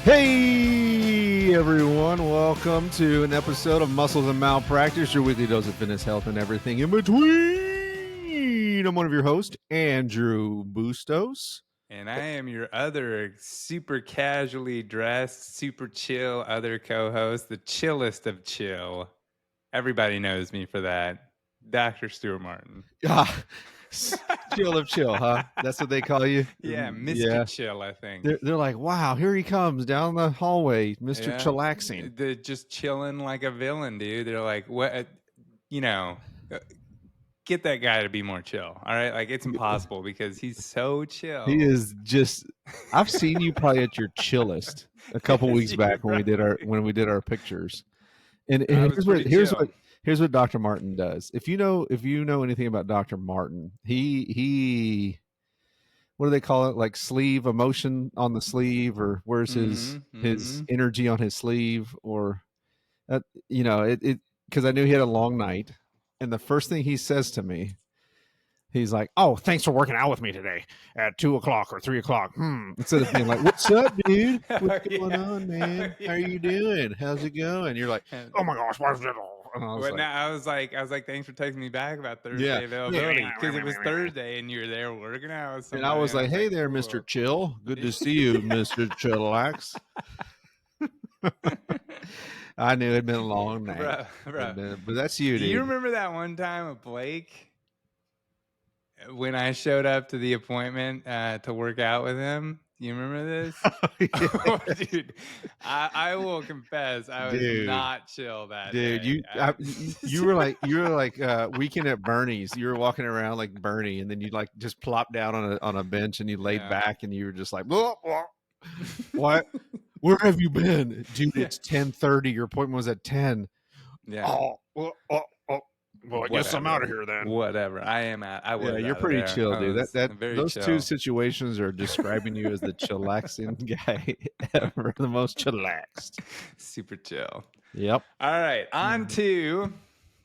Hey everyone, welcome to an episode of Muscles and Malpractice, your weekly dose of fitness, health, and everything in between. I'm one of your hosts, Andrew Bustos. And I am your other super casually dressed, super chill other co-host, the chillest of chill. Everybody knows me for that. Dr. Stuart Martin. Ah, chill of chill, huh? That's what they call you? Yeah, Mr. Yeah. Chill, I think. They're like, wow, here he comes down the hallway, Mr. Yeah. Chillaxing. They're just chilling like a villain, dude. They're like, what, get that guy to be more chill. All right. Like, it's impossible because he's so chill. He is just, I've seen you probably at your chillest a couple Yes, weeks back when we did our pictures. And here's what Dr. Martin does. If you know anything about Dr. Martin, he what do they call it? Like sleeve emotion on the sleeve, or where's his energy on his sleeve, or it because I knew he had a long night, and the first thing he says to me, he's like, "Oh, thanks for working out with me today at 2:00 or 3:00." Instead of being like, "What's up, dude? What's going on, man? How are you doing? How's it going?" You're like, "Oh my gosh, what's it all?" And I was like, thanks for texting me back about Thursday availability because it was Thursday and you were there working out with somebody. And I was like, "Hey there, cool. Mr. Chill. Good to see you, Mr. Chillax." I knew it'd been a long night, bro. But that's you, dude. Do you remember that one time with Blake when I showed up to the appointment to work out with him? You remember this? Oh, dude, I will confess, I was not chill that day. You were like Weekend at Bernie's. You were walking around like Bernie, and then you like just plopped down on a bench and you laid back, and you were just like, "What? Where have you been, dude? It's 10:30. Your appointment was at 10. Yeah. Well, I guess I'm out of here then. Whatever. I am out. I was. Yeah, you're pretty chill, dude. Those chill. two situations are describing you as the chillaxing guy ever, the most chillaxed. Super chill. Yep. All right, on to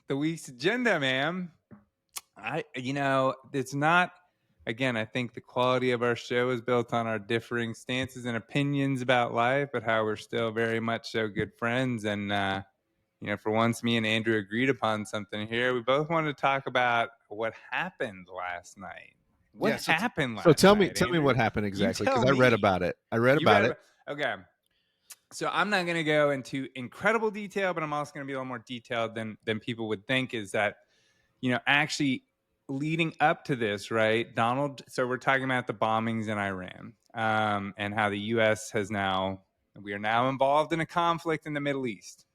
the week's agenda, man. It's not. Again, I think the quality of our show is built on our differing stances and opinions about life, but how we're still very much so good friends. And for once, me and Andrew agreed upon something here. We both wanted to talk about what happened last night. What happened last night? So tell me what happened exactly, because I read about it. Okay. So I'm not going to go into incredible detail, but I'm also going to be a little more detailed than people would think. Is that, actually leading up to this, right? So we're talking about the bombings in Iran and how the U.S. we are now involved in a conflict in the Middle East.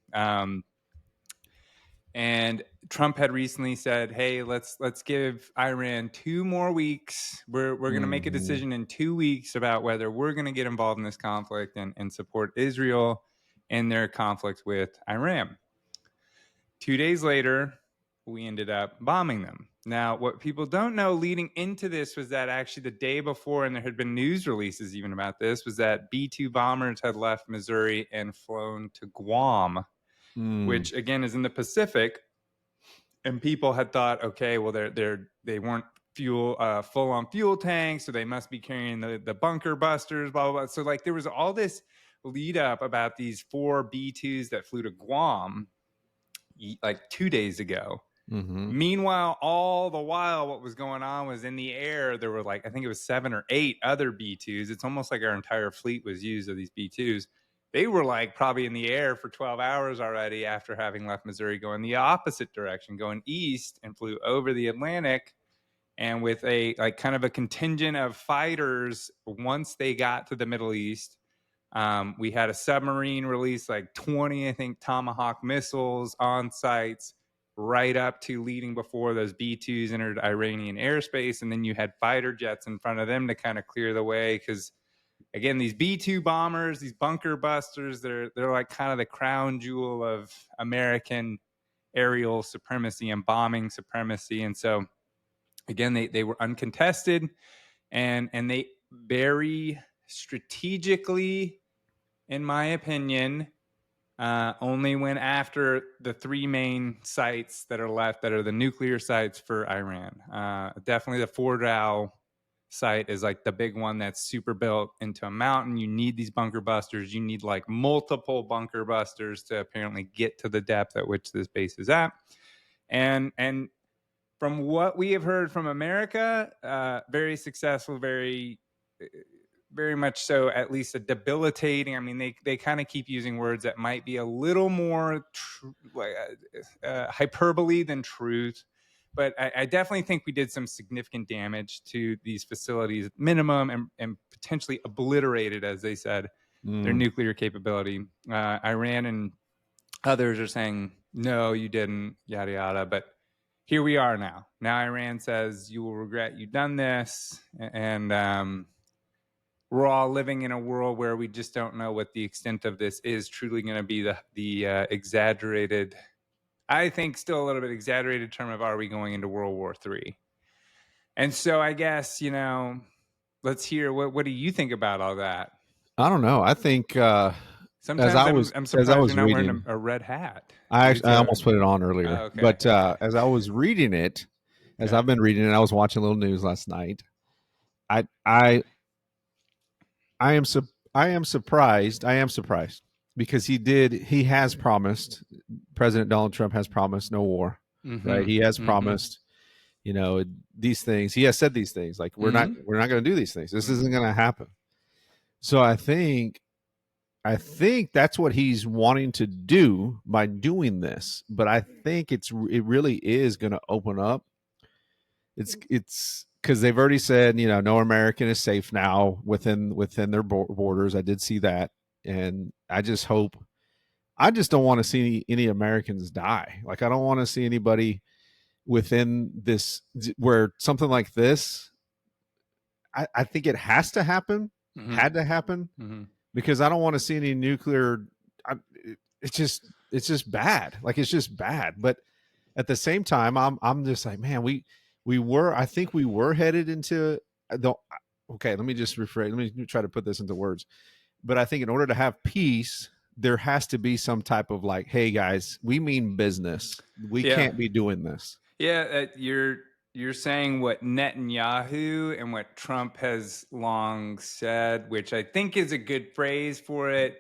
And Trump had recently said, "Hey, let's give Iran 2 more weeks. We're going to make a decision in 2 weeks about whether we're going to get involved in this conflict and support Israel in their conflict with Iran." 2 days later, we ended up bombing them. Now, what people don't know leading into this was that actually the day before, and there had been news releases even about this, was that B-2 bombers had left Missouri and flown to Guam, which again is in the Pacific. And people had thought, okay, well, they weren't full on fuel tanks, so they must be carrying the bunker busters, blah, blah, blah. So like there was all this lead up about these 4 B-2s that flew to Guam like 2 days ago. Meanwhile, all the while, what was going on was in the air, there were I think it was 7 or 8 other B-2s. It's almost like our entire fleet was used of these B-2s. They were probably in the air for 12 hours already after having left Missouri, going the opposite direction, going east, and flew over the Atlantic. And with a kind of a contingent of fighters, once they got to the Middle East, we had a submarine release 20, I think, Tomahawk missiles on sites right up to leading before those B-2s entered Iranian airspace. And then you had fighter jets in front of them to kind of clear the way. Because, again, these B-2 bombers, these bunker busters, they're kind of the crown jewel of American aerial supremacy and bombing supremacy. And so, again, they were uncontested. And they very strategically, in my opinion, only went after the 3 main sites that are left that are the nuclear sites for Iran. Definitely the Fordow site is like the big one that's super built into a mountain. You need these bunker busters. You need like multiple bunker busters to apparently get to the depth at which this base is at. And from what we have heard from America, very successful, very much so, at least a debilitating. I mean, they kind of keep using words that might be a little more hyperbole than truth. But I definitely think we did some significant damage to these facilities, minimum, and potentially obliterated, as they said, their nuclear capability. Iran and others are saying, no, you didn't, yada, yada. But here we are now. Now Iran says, you will regret you've done this. And we're all living in a world where we just don't know what the extent of this is truly going to be. The exaggerated, I think still a little bit exaggerated term of, are we going into World War III? And so I guess, let's hear, what do you think about all that? I don't know. I think sometimes I'm surprised you're not reading, wearing a red hat. I almost put it on earlier. Oh, okay. But as I was reading it, I've been reading it, I was watching a little news last night. I am surprised. I am surprised because he has promised, President Donald Trump has promised no war, right? He has promised, these things. He has said these things like, we're not going to do these things. This isn't going to happen. So I think that's what he's wanting to do by doing this. But I think it really is going to open up. It's because they've already said, no American is safe now within their borders. I did see that. And I just don't want to see any Americans die. Like, I don't want to see anybody within this, where something like this, I think it has to happen, had to happen, because I don't want to see any nuclear. It's just bad. Like, it's just bad. But at the same time, I'm just like, man, I think we were headed into okay, let me just rephrase. Let me try to put this into words. But I think in order to have peace, there has to be some type of like, hey guys, we mean business. We can't be doing this. Yeah, you're saying what Netanyahu and what Trump has long said, which I think is a good phrase for it.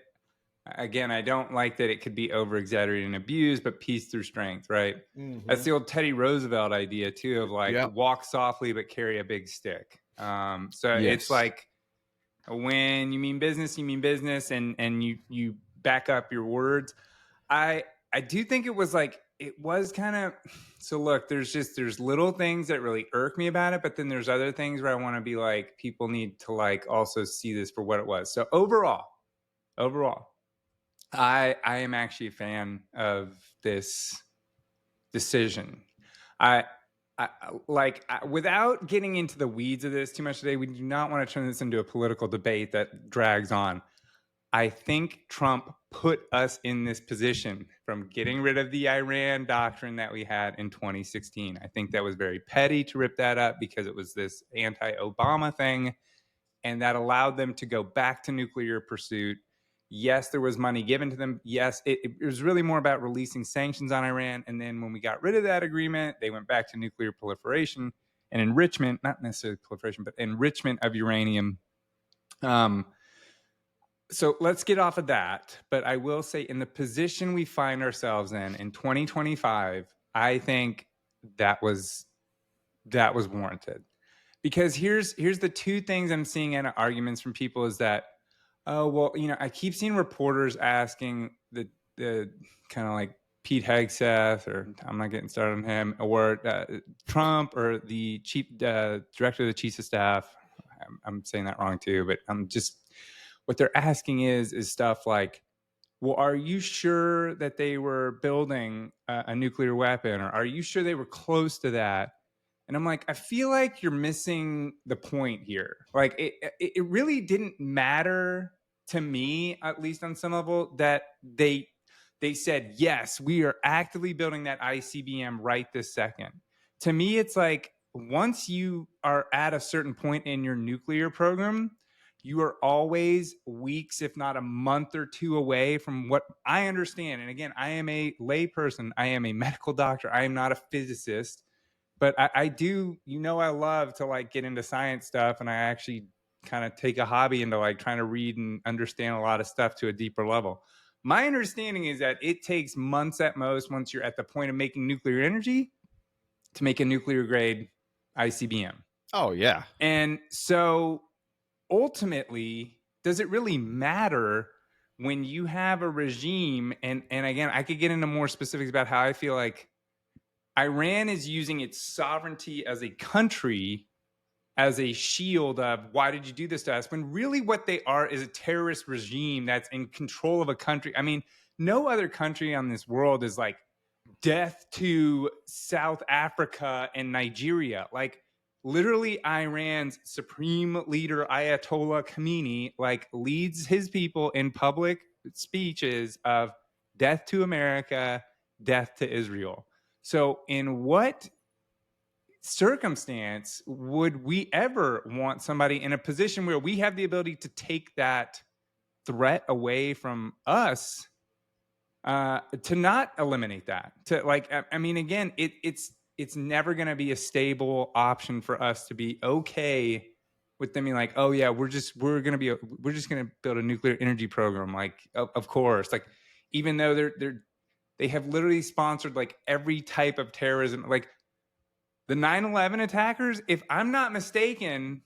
Again, I don't like that it could be over-exaggerated and abused, but peace through strength, right? That's the old Teddy Roosevelt idea too, of like, walk softly but carry a big stick. It's like, when you mean business, and you back up your words. I do think it was kind of, so look, there's little things that really irk me about it, but then there's other things where I want to be like, people need to like also see this for what it was. So overall, I am actually a fan of this decision. Without getting into the weeds of this too much today, we do not want to turn this into a political debate that drags on. I think Trump put us in this position from getting rid of the Iran doctrine that we had in 2016. I think that was very petty to rip that up because it was this anti-Obama thing, and that allowed them to go back to nuclear pursuit. Yes, there was money given to them. Yes, it was really more about releasing sanctions on Iran. And then when we got rid of that agreement, they went back to nuclear proliferation and enrichment, not necessarily proliferation, but enrichment of uranium. So let's get off of that. But I will say, in the position we find ourselves in 2025, I think that was warranted. Because here's the two things I'm seeing in arguments from people is that, oh, well, I keep seeing reporters asking the kind of like Pete Hegseth, or I'm not getting started on him, or Trump, or the director of the chiefs of staff. I'm saying that wrong too, but I'm just, what they're asking is stuff like, well, are you sure that they were building a nuclear weapon, or are you sure they were close to that? And I'm like, I feel like you're missing the point here. Like, it really didn't matter to me, at least on some level, that they said, yes, we are actively building that ICBM right this second. To me, it's like, once you are at a certain point in your nuclear program, you are always weeks, if not a month or two away from what I understand. And again, I am a layperson. I am a medical doctor. I am not a physicist. but I do, I love to like get into science stuff, and I actually kind of take a hobby into like trying to read and understand a lot of stuff to a deeper level. My understanding is that it takes months at most, once you're at the point of making nuclear energy, to make a nuclear grade ICBM. Oh yeah. And so ultimately, does it really matter when you have a regime? And again, I could get into more specifics about how I feel like Iran is using its sovereignty as a country as a shield of, why did you do this to us? When really what they are is a terrorist regime that's in control of a country. I mean, no other country on this world is like death to South Africa and Nigeria. Like literally Iran's supreme leader, Ayatollah Khamenei, like leads his people in public speeches of death to America, death to Israel. So in what circumstance would we ever want somebody in a position where we have the ability to take that threat away from us, to not eliminate that? To like, I mean, again, it's never going to be a stable option for us to be okay with them being like, oh yeah, we're just going to build a nuclear energy program. Like, of course, like, even though they have literally sponsored like every type of terrorism, like the 9/11 attackers, if I'm not mistaken,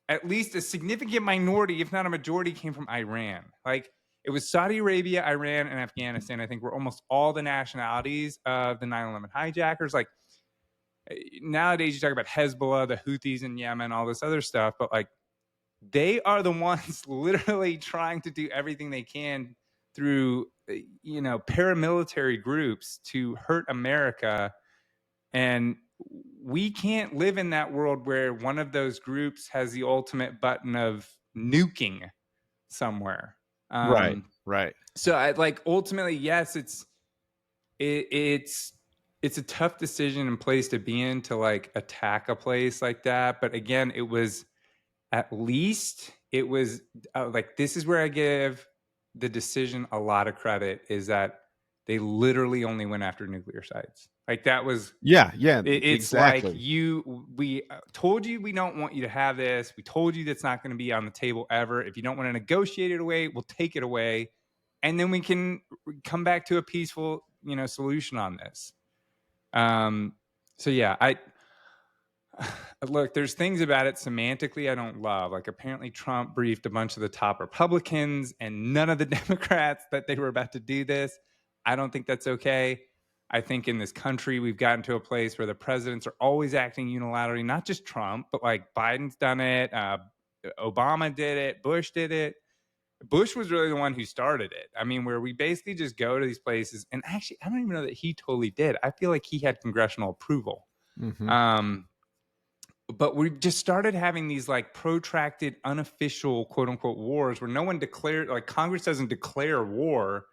at least a significant minority, if not a majority, came from Iran. Like, it was Saudi Arabia, Iran, and Afghanistan, I think, were almost all the nationalities of the 9/11 hijackers. Like, nowadays you talk about Hezbollah, the Houthis in Yemen, all this other stuff, but like, they are the ones literally trying to do everything they can through, paramilitary groups to hurt America. And we can't live in that world where one of those groups has the ultimate button of nuking somewhere. Right. So I like, ultimately, yes, it's a tough decision and place to be in, to like attack a place like that. But again, it was like, this is where I give the decision a lot of credit, is that they literally only went after nuclear sites. Like, that was, it's exactly. like, we told you we don't want you to have this. We told you that's not going to be on the table ever. If you don't want to negotiate it away, we'll take it away, and then we can come back to a peaceful, solution on this. So yeah, look, there's things about it semantically I don't love. Like, apparently Trump briefed a bunch of the top Republicans and none of the Democrats that they were about to do this. I don't think that's okay. I think in this country, we've gotten to a place where the presidents are always acting unilaterally, not just Trump, but like Biden's done it. Obama did it. Bush did it. Bush was really the one who started it. I mean, where we basically just go to these places, and actually, I don't even know that he totally did. I feel like he had congressional approval. mm-hmm. But we just started having these like protracted, unofficial, quote unquote, wars where no one declared, like Congress doesn't declare war,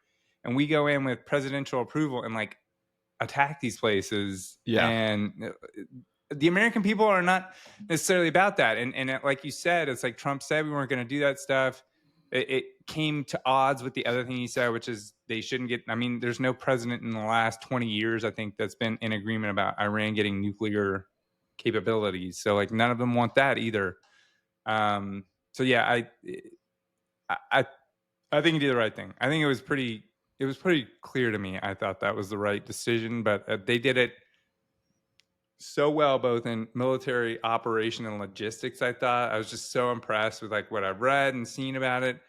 and we go in with presidential approval and like attack these places. Yeah. And the American people are not necessarily about that. And like you said, it's like Trump said we weren't going to do that stuff. It came to odds with the other thing he said, which is they shouldn't get, I mean, there's no president in the last 20 years, I think, that's been in agreement about Iran getting nuclear capabilities. So like, none of them want that either. So yeah, I think he did the right thing. I think it was pretty clear to me. I thought that was the right decision, but they did it so well, both in military operation and logistics. I thought I was just so impressed with like what I've read and seen about it.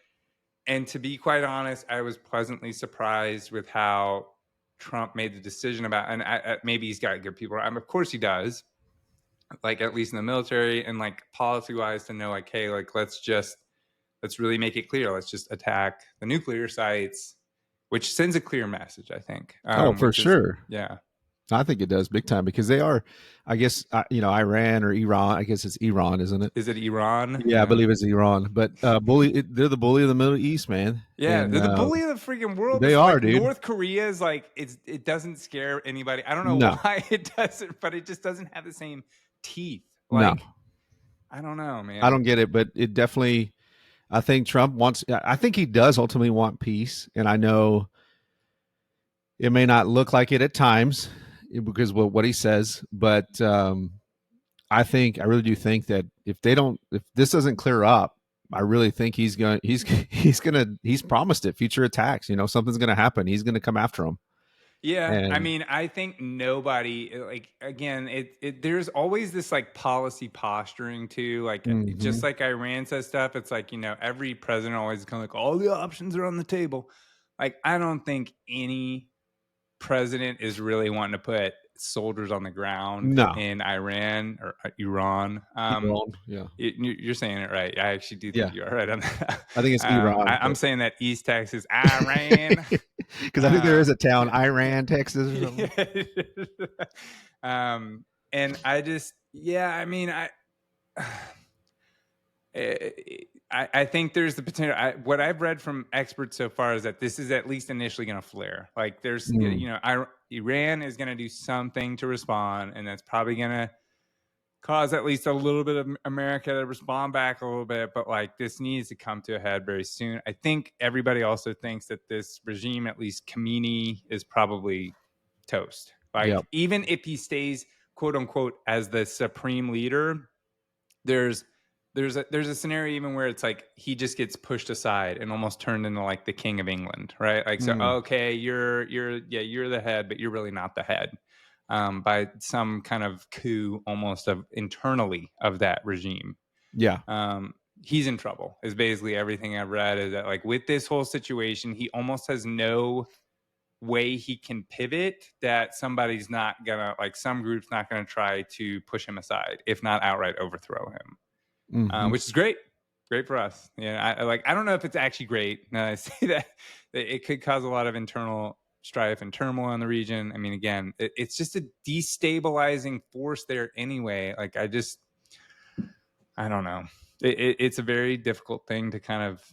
And to be quite honest, I was pleasantly surprised with how Trump made the decision about, and maybe he's got good people. Of course he does, like at least in the military and like policy wise, to know like, hey, like let's really make it clear. Let's just attack the nuclear sites, which sends a clear message, I think. For sure. Yeah. I think it does big time, because they are, I guess, Iran or Iran. I guess it's Iran, isn't it? Is it Iran? Yeah, I believe it's Iran. But they're the bully of the Middle East, man. Yeah, and, they're the bully of the freaking world. They are, dude. North Korea is like, it doesn't scare anybody. I don't know why it doesn't, but it just doesn't have the same teeth. Like, no. I don't know, man. I don't get it, but it definitely, I think he does ultimately want peace. And I know it may not look like it at times, because what he says, but I really do think that if this doesn't clear up, I really think he's promised it, future attacks. Something's going to happen. He's going to come after him. Yeah, I mean, I think nobody, like, again, there's always this like policy posturing too, like just like Iran says stuff. It's like, every president always kind of like, all the options are on the table. Like, I don't think any president is really wanting to put soldiers on the ground No. in Iran or Iran. Iran, yeah. You're saying it right. I actually do think you are right on that. I think it's Iran. I'm saying that East Texas, Iran. Because I think there is a town, Iran, Texas, or something. And I just, I mean, I think there's the potential. What I've read from experts so far is that this is at least initially going to flare. Like there's, Iran is going to do something to respond, and that's probably going to cause at least a little bit of America to respond back a little bit. But like this needs to come to a head very soon. I think everybody also thinks that this regime, at least Khamenei, is probably toast. Like even if he stays, quote unquote, as the supreme leader, there's a scenario even where it's like he just gets pushed aside and almost turned into like the king of England, right? Like, so okay, you're the head, but you're really not the head, by some kind of coup almost of internally of that regime. He's in trouble is basically everything I've read, is that like with this whole situation, he almost has no way he can pivot, that somebody's not gonna, like, some group's not gonna try to push him aside, if not outright overthrow him. Which is great for us. I don't know if it's actually great. Now I say that it could cause a lot of internal strife and turmoil in the region. I mean, again, it's just a destabilizing force there anyway. Like, I don't know. It's a very difficult thing to kind of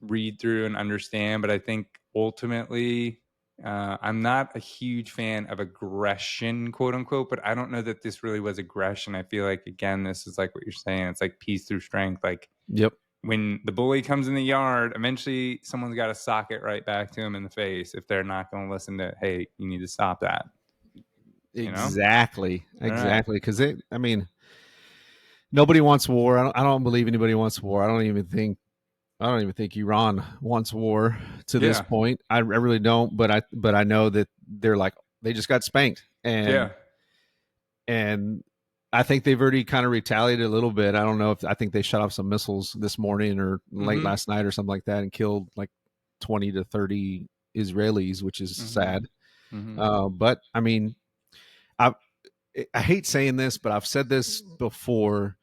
read through and understand, but I think ultimately, I'm not a huge fan of aggression, quote unquote, but I don't know that this really was aggression. I feel like, again, this is like what you're saying. It's like peace through strength. Like, when the bully comes in the yard, eventually someone's got to sock it right back to him in the face if they're not going to listen to, hey, you need to stop that. Exactly. Because I mean, nobody wants war. I don't believe anybody wants war. I don't even think Iran wants war to this point. I really don't. But I know that they just got spanked, and I think they've already kind of retaliated a little bit. I don't know I think they shot off some missiles this morning or late last night or something like that, and killed like 20 to 30 Israelis, which is sad. But I mean, I hate saying this, but I've said this before.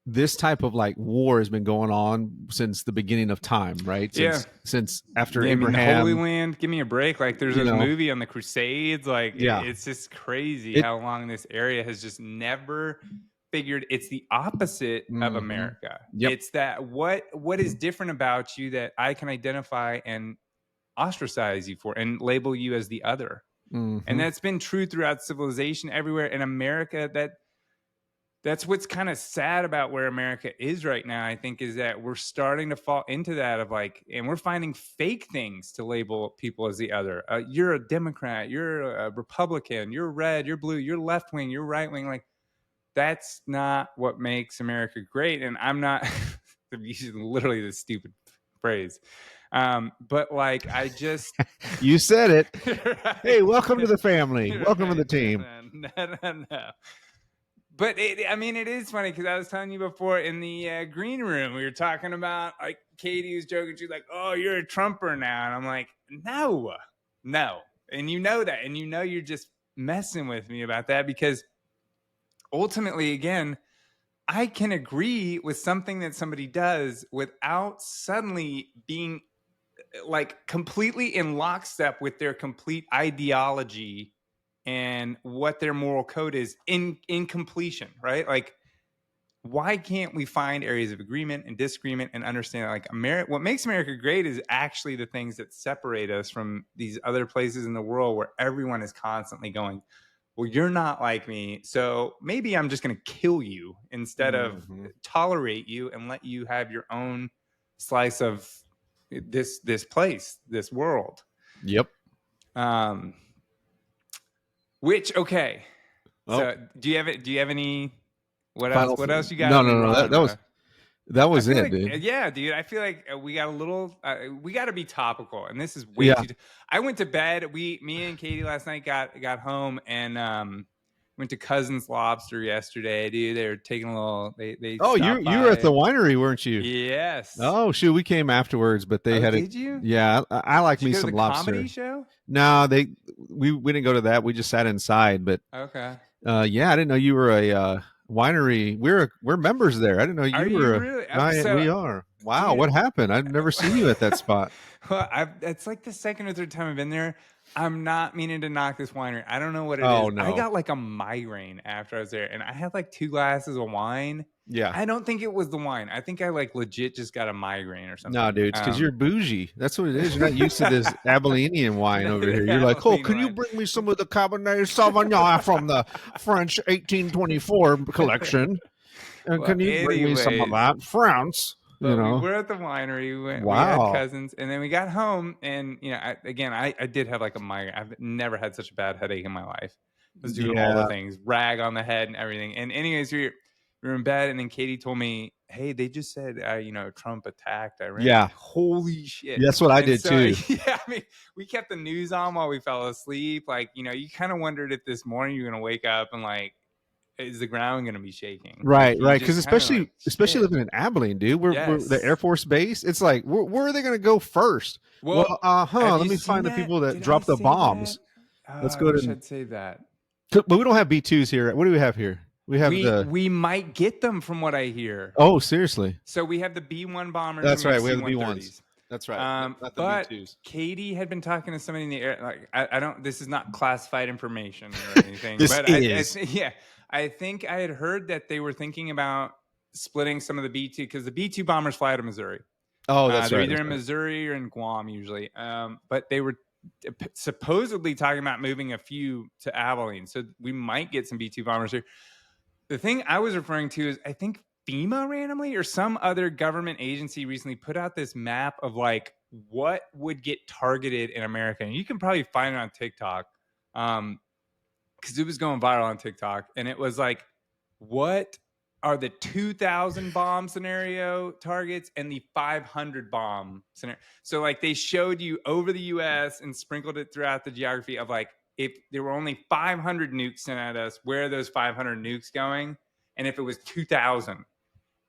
This type of like war has been going on since the beginning of time, right? Since after Abraham. I mean, the Holy Land, give me a break. Like, there's this movie on the Crusades. Like, it's just crazy how long this area has just never figured. It's the opposite of America. It's that what is different about you that I can identify and ostracize you for and label you as the other. And that's been true throughout civilization everywhere. In America, that's what's kind of sad about where America is right now, I think, is that we're starting to fall into that of like, and we're finding fake things to label people as the other. You're a Democrat, you're a Republican, you're red, you're blue, you're left wing, you're right wing. Like, that's not what makes America great. And I'm not using literally this stupid phrase. But like, I just you said it. Right. Hey, welcome to the family. Welcome to the team. No. But it is funny because I was telling you before in the green room, we were talking about, like, Katie was joking. She's like, "Oh, you're a Trumper now." And I'm like, no. And you know that. And you're just messing with me about that, because ultimately, again, I can agree with something that somebody does without suddenly being like completely in lockstep with their complete ideology and what their moral code is in completion, right? Like, why can't we find areas of agreement and disagreement and understand that, like, what makes America great is actually the things that separate us from these other places in the world where everyone is constantly going, well, you're not like me, so maybe I'm just going to kill you instead of tolerate you and let you have your own slice of this place, this world. Okay. Oh. So do you have any? What Final else you got no, on the no, no. genre? That was it, like, dude. Yeah, dude. I feel like we got a little. We got to be topical, and this is way Yeah. too. I went to bed. Me and Katie last night got home and went to Cousin's Lobster yesterday, dude. They were taking a little. They Oh, stopped you were at the by. winery, weren't you? Yes. Oh, shoot, we came afterwards, but they Oh, had it. did you? Yeah, I like Did you me go to some the lobster. comedy show? No, we didn't go to that. We just sat inside. But Okay. yeah, I didn't know you were a winery. We're members there. I didn't know Are you you were. really? We are. Wow, Dude, what happened? I've never seen you at that spot. Well, it's like the second or third time I've been there. I'm not meaning to knock this winery. I don't know what it is. I No. got like a migraine after I was there, and I had like 2 glasses of wine. Yeah. I don't think it was the wine. I think I like legit just got a migraine or something. No, dude, it's because you're bougie. That's what it is. You're not used to this Abilenian wine over here. You're like, oh, can you bring me some of the Cabernet Sauvignon from the French 1824 collection? And Well, can you bring me some of that? France. But we were at the winery. We had Cousins, and then we got home, and I did have like a migraine. I've never had such a bad headache in my life. I was doing all the things, rag on the head and everything. And anyways, we were in bed, and then Katie told me, "Hey, they just said, Trump attacked Iran." Yeah, holy shit. That's what I did too. Yeah, I mean, we kept the news on while we fell asleep. Like, you kind of wondered if this morning you're gonna wake up and like, is the ground going to be shaking? Right. Because especially living in Abilene, dude, we're the Air Force Base. It's like, where are they going to go first? Well, let me find the people that dropped the bombs. Let's go to. I'd say that. But we don't have B2s here. What do we have here? We have we might get them from what I hear. Oh, seriously? So we have the B1 bombers. That's right. We have the B1s. That's right. Not the but B2s. Katie had been talking to somebody in the air. Like, I don't. This is not classified information or anything. This is. I think I had heard that they were thinking about splitting some of the B2 because the B2 bombers fly to Missouri. Oh, that's they're right. either in Missouri or in Guam usually. But they were supposedly talking about moving a few to Abilene, so we might get some B2 bombers here. The thing I was referring to is I think FEMA randomly or some other government agency recently put out this map of like what would get targeted in America, and you can probably find it on TikTok. Because it was going viral on TikTok, and it was like, what are the 2,000 bomb scenario targets and the 500 bomb scenario? So like they showed you over the U.S. and sprinkled it throughout the geography of like, if there were only 500 nukes sent at us, where are those 500 nukes going? And if it was 2,000,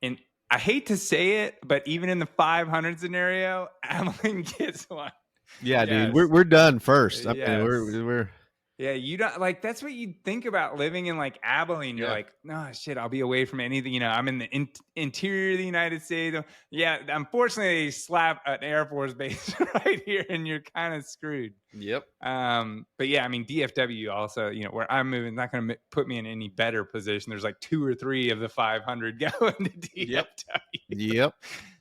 and I hate to say it, but even in the 500 scenario, Abilene gets one. Yeah, dude, we're done first. I mean, we're. Yeah, you don't like that's what you think about living in like Abilene. You're like, no, shit, I'll be away from anything. I'm in the interior of the United States. Yeah, unfortunately, they slap an Air Force base right here, and you're kind of screwed. Yep. But yeah, I mean, DFW also, where I'm moving, not going to put me in any better position. There's like 2 or 3 of the 500 going to DFW. Yep.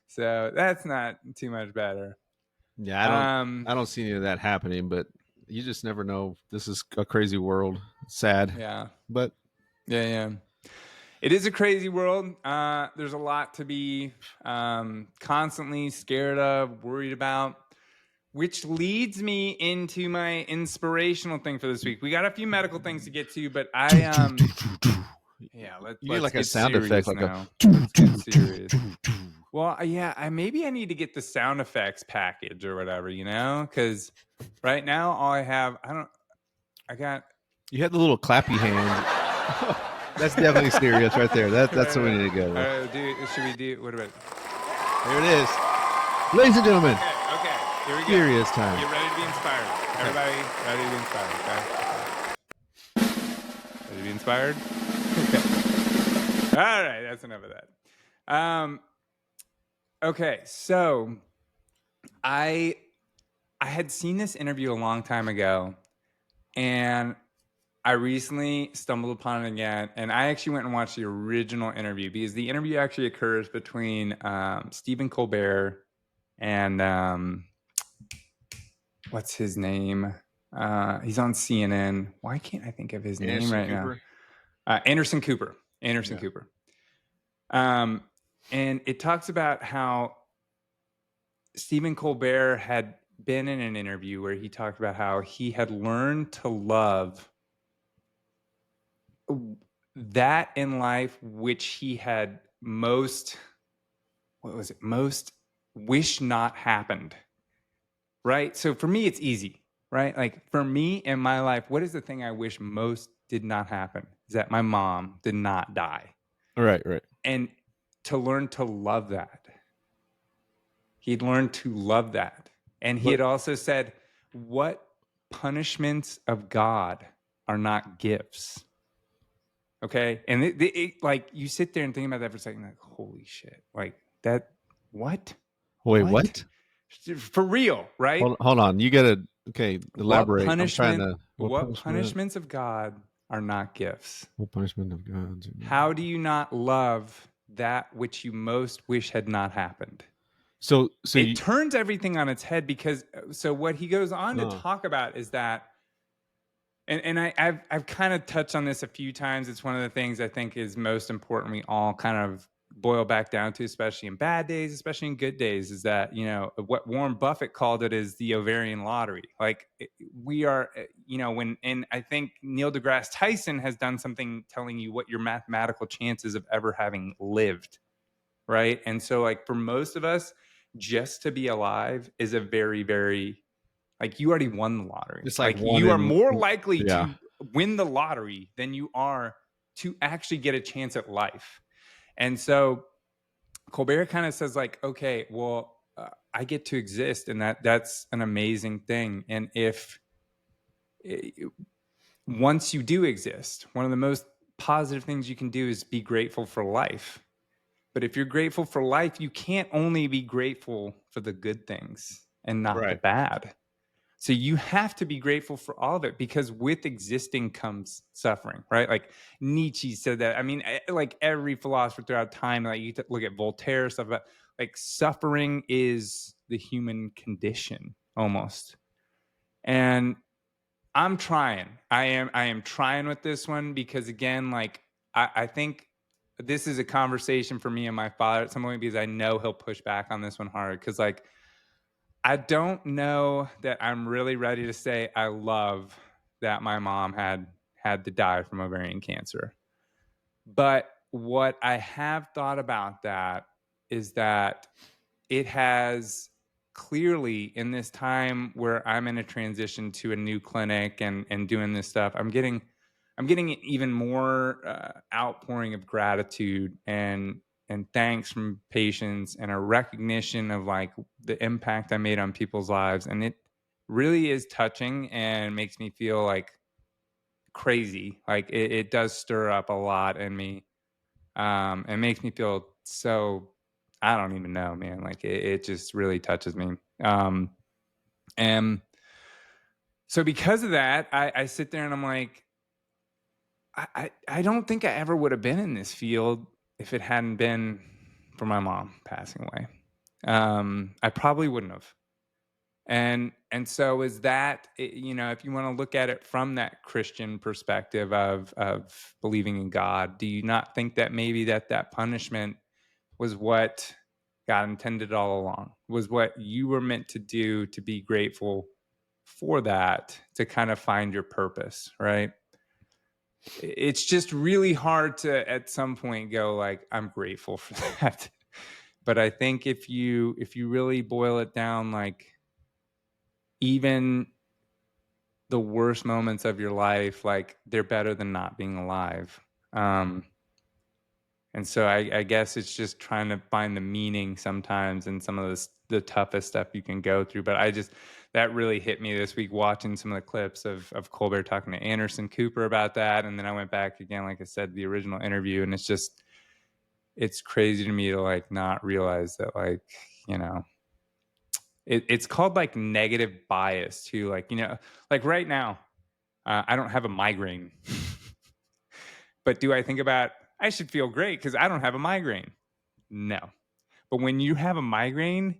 So that's not too much better. Yeah, I don't see any of that happening, but. You just never know. This is a crazy world. Sad. Yeah. But. Yeah. It is a crazy world. There's a lot to be constantly scared of, worried about, which leads me into my inspirational thing for this week. We got a few medical things to get to, but let's need like a get sound effect, like now. Let's get serious. Well, I maybe I need to get the sound effects package or whatever, because right now all I have, You had the little clappy hand. That's definitely serious right there. That's what we need to go with. Should we do? What about? Here it is, ladies and gentlemen. Okay. Here we go. Serious time. Get ready to be inspired. Everybody, ready to be inspired. Okay. Ready to be inspired? Okay. All right. That's enough of that. Okay, so I had seen this interview a long time ago, and I recently stumbled upon it again, and I actually went and watched the original interview because the interview actually occurs between Stephen Colbert and what's his name? He's on CNN. Why can't I think of his name right now? Anderson Cooper. Cooper. And it talks about how Stephen Colbert had been in an interview where he talked about how he had learned to love that in life which he had most wish not happened, right? So for me, it's easy, right? Like for me in my life, what is the thing I wish most did not happen? Is that my mom did not die. Right. And to learn to love that. He'd learned to love that. And he had also said, what punishments of God are not gifts? Okay. And like you sit there and think about that for a second, like, holy shit. Like that, what? Wait, what? For real, right? Hold on. You gotta elaborate. I'm trying to. What punishments of God are not gifts? What punishment of God? How do you not love that which you most wish had not happened? So it turns everything on its head, because so what he goes on to talk about is that, and I've kind of touched on this a few times. It's one of the things I think is most important. We all kind of boil back down to, especially in bad days, especially in good days, is that, what Warren Buffett called it is the ovarian lottery. Like we are, and I think Neil deGrasse Tyson has done something telling you what your mathematical chances of ever having lived. Right. And so like for most of us, just to be alive is a very, very, like you already won the lottery. It's like you are more likely to win the lottery than you are to actually get a chance at life. And so Colbert kind of says like, okay, well, I get to exist, and that's an amazing thing. And if once you do exist, one of the most positive things you can do is be grateful for life. But if you're grateful for life, you can't only be grateful for the good things and not the bad. So you have to be grateful for all of it, because with existing comes suffering, right? Like Nietzsche said that. I mean, like every philosopher throughout time, like you look at Voltaire, stuff about like suffering is the human condition almost. And I'm trying. I am trying with this one, because again, like I think this is a conversation for me and my father at some point, because I know he'll push back on this one hard. Because like I don't know that I'm really ready to say I love that my mom had to die from ovarian cancer. But what I have thought about that is that it has clearly, in this time where I'm in a transition to a new clinic and doing this stuff, I'm getting even more outpouring of gratitude and thanks from patients, and a recognition of like the impact I made on people's lives. And it really is touching and makes me feel like crazy. Like it does stir up a lot in me. It makes me feel so, I don't even know, man. Like it just really touches me. And so because of that, I sit there and I'm like, I don't think I ever would have been in this field if it hadn't been for my mom passing away. I probably wouldn't have. And so is that, if you want to look at it from that Christian perspective of believing in God, do you not think that maybe that punishment was what God intended all along, was what you were meant to do, to be grateful for that, to kind of find your purpose, right? It's just really hard to at some point go like, I'm grateful for that. But I think if you really boil it down, like even the worst moments of your life, like they're better than not being alive. And so I guess it's just trying to find the meaning sometimes in some of the toughest stuff you can go through. But that really hit me this week, watching some of the clips of Colbert talking to Anderson Cooper about that. And then I went back again, like I said, the original interview, and it's crazy to me to like not realize that, like, it's called like negative bias too. Like, like right now, I don't have a migraine, but do I think about, I should feel great because I don't have a migraine? No. But when you have a migraine,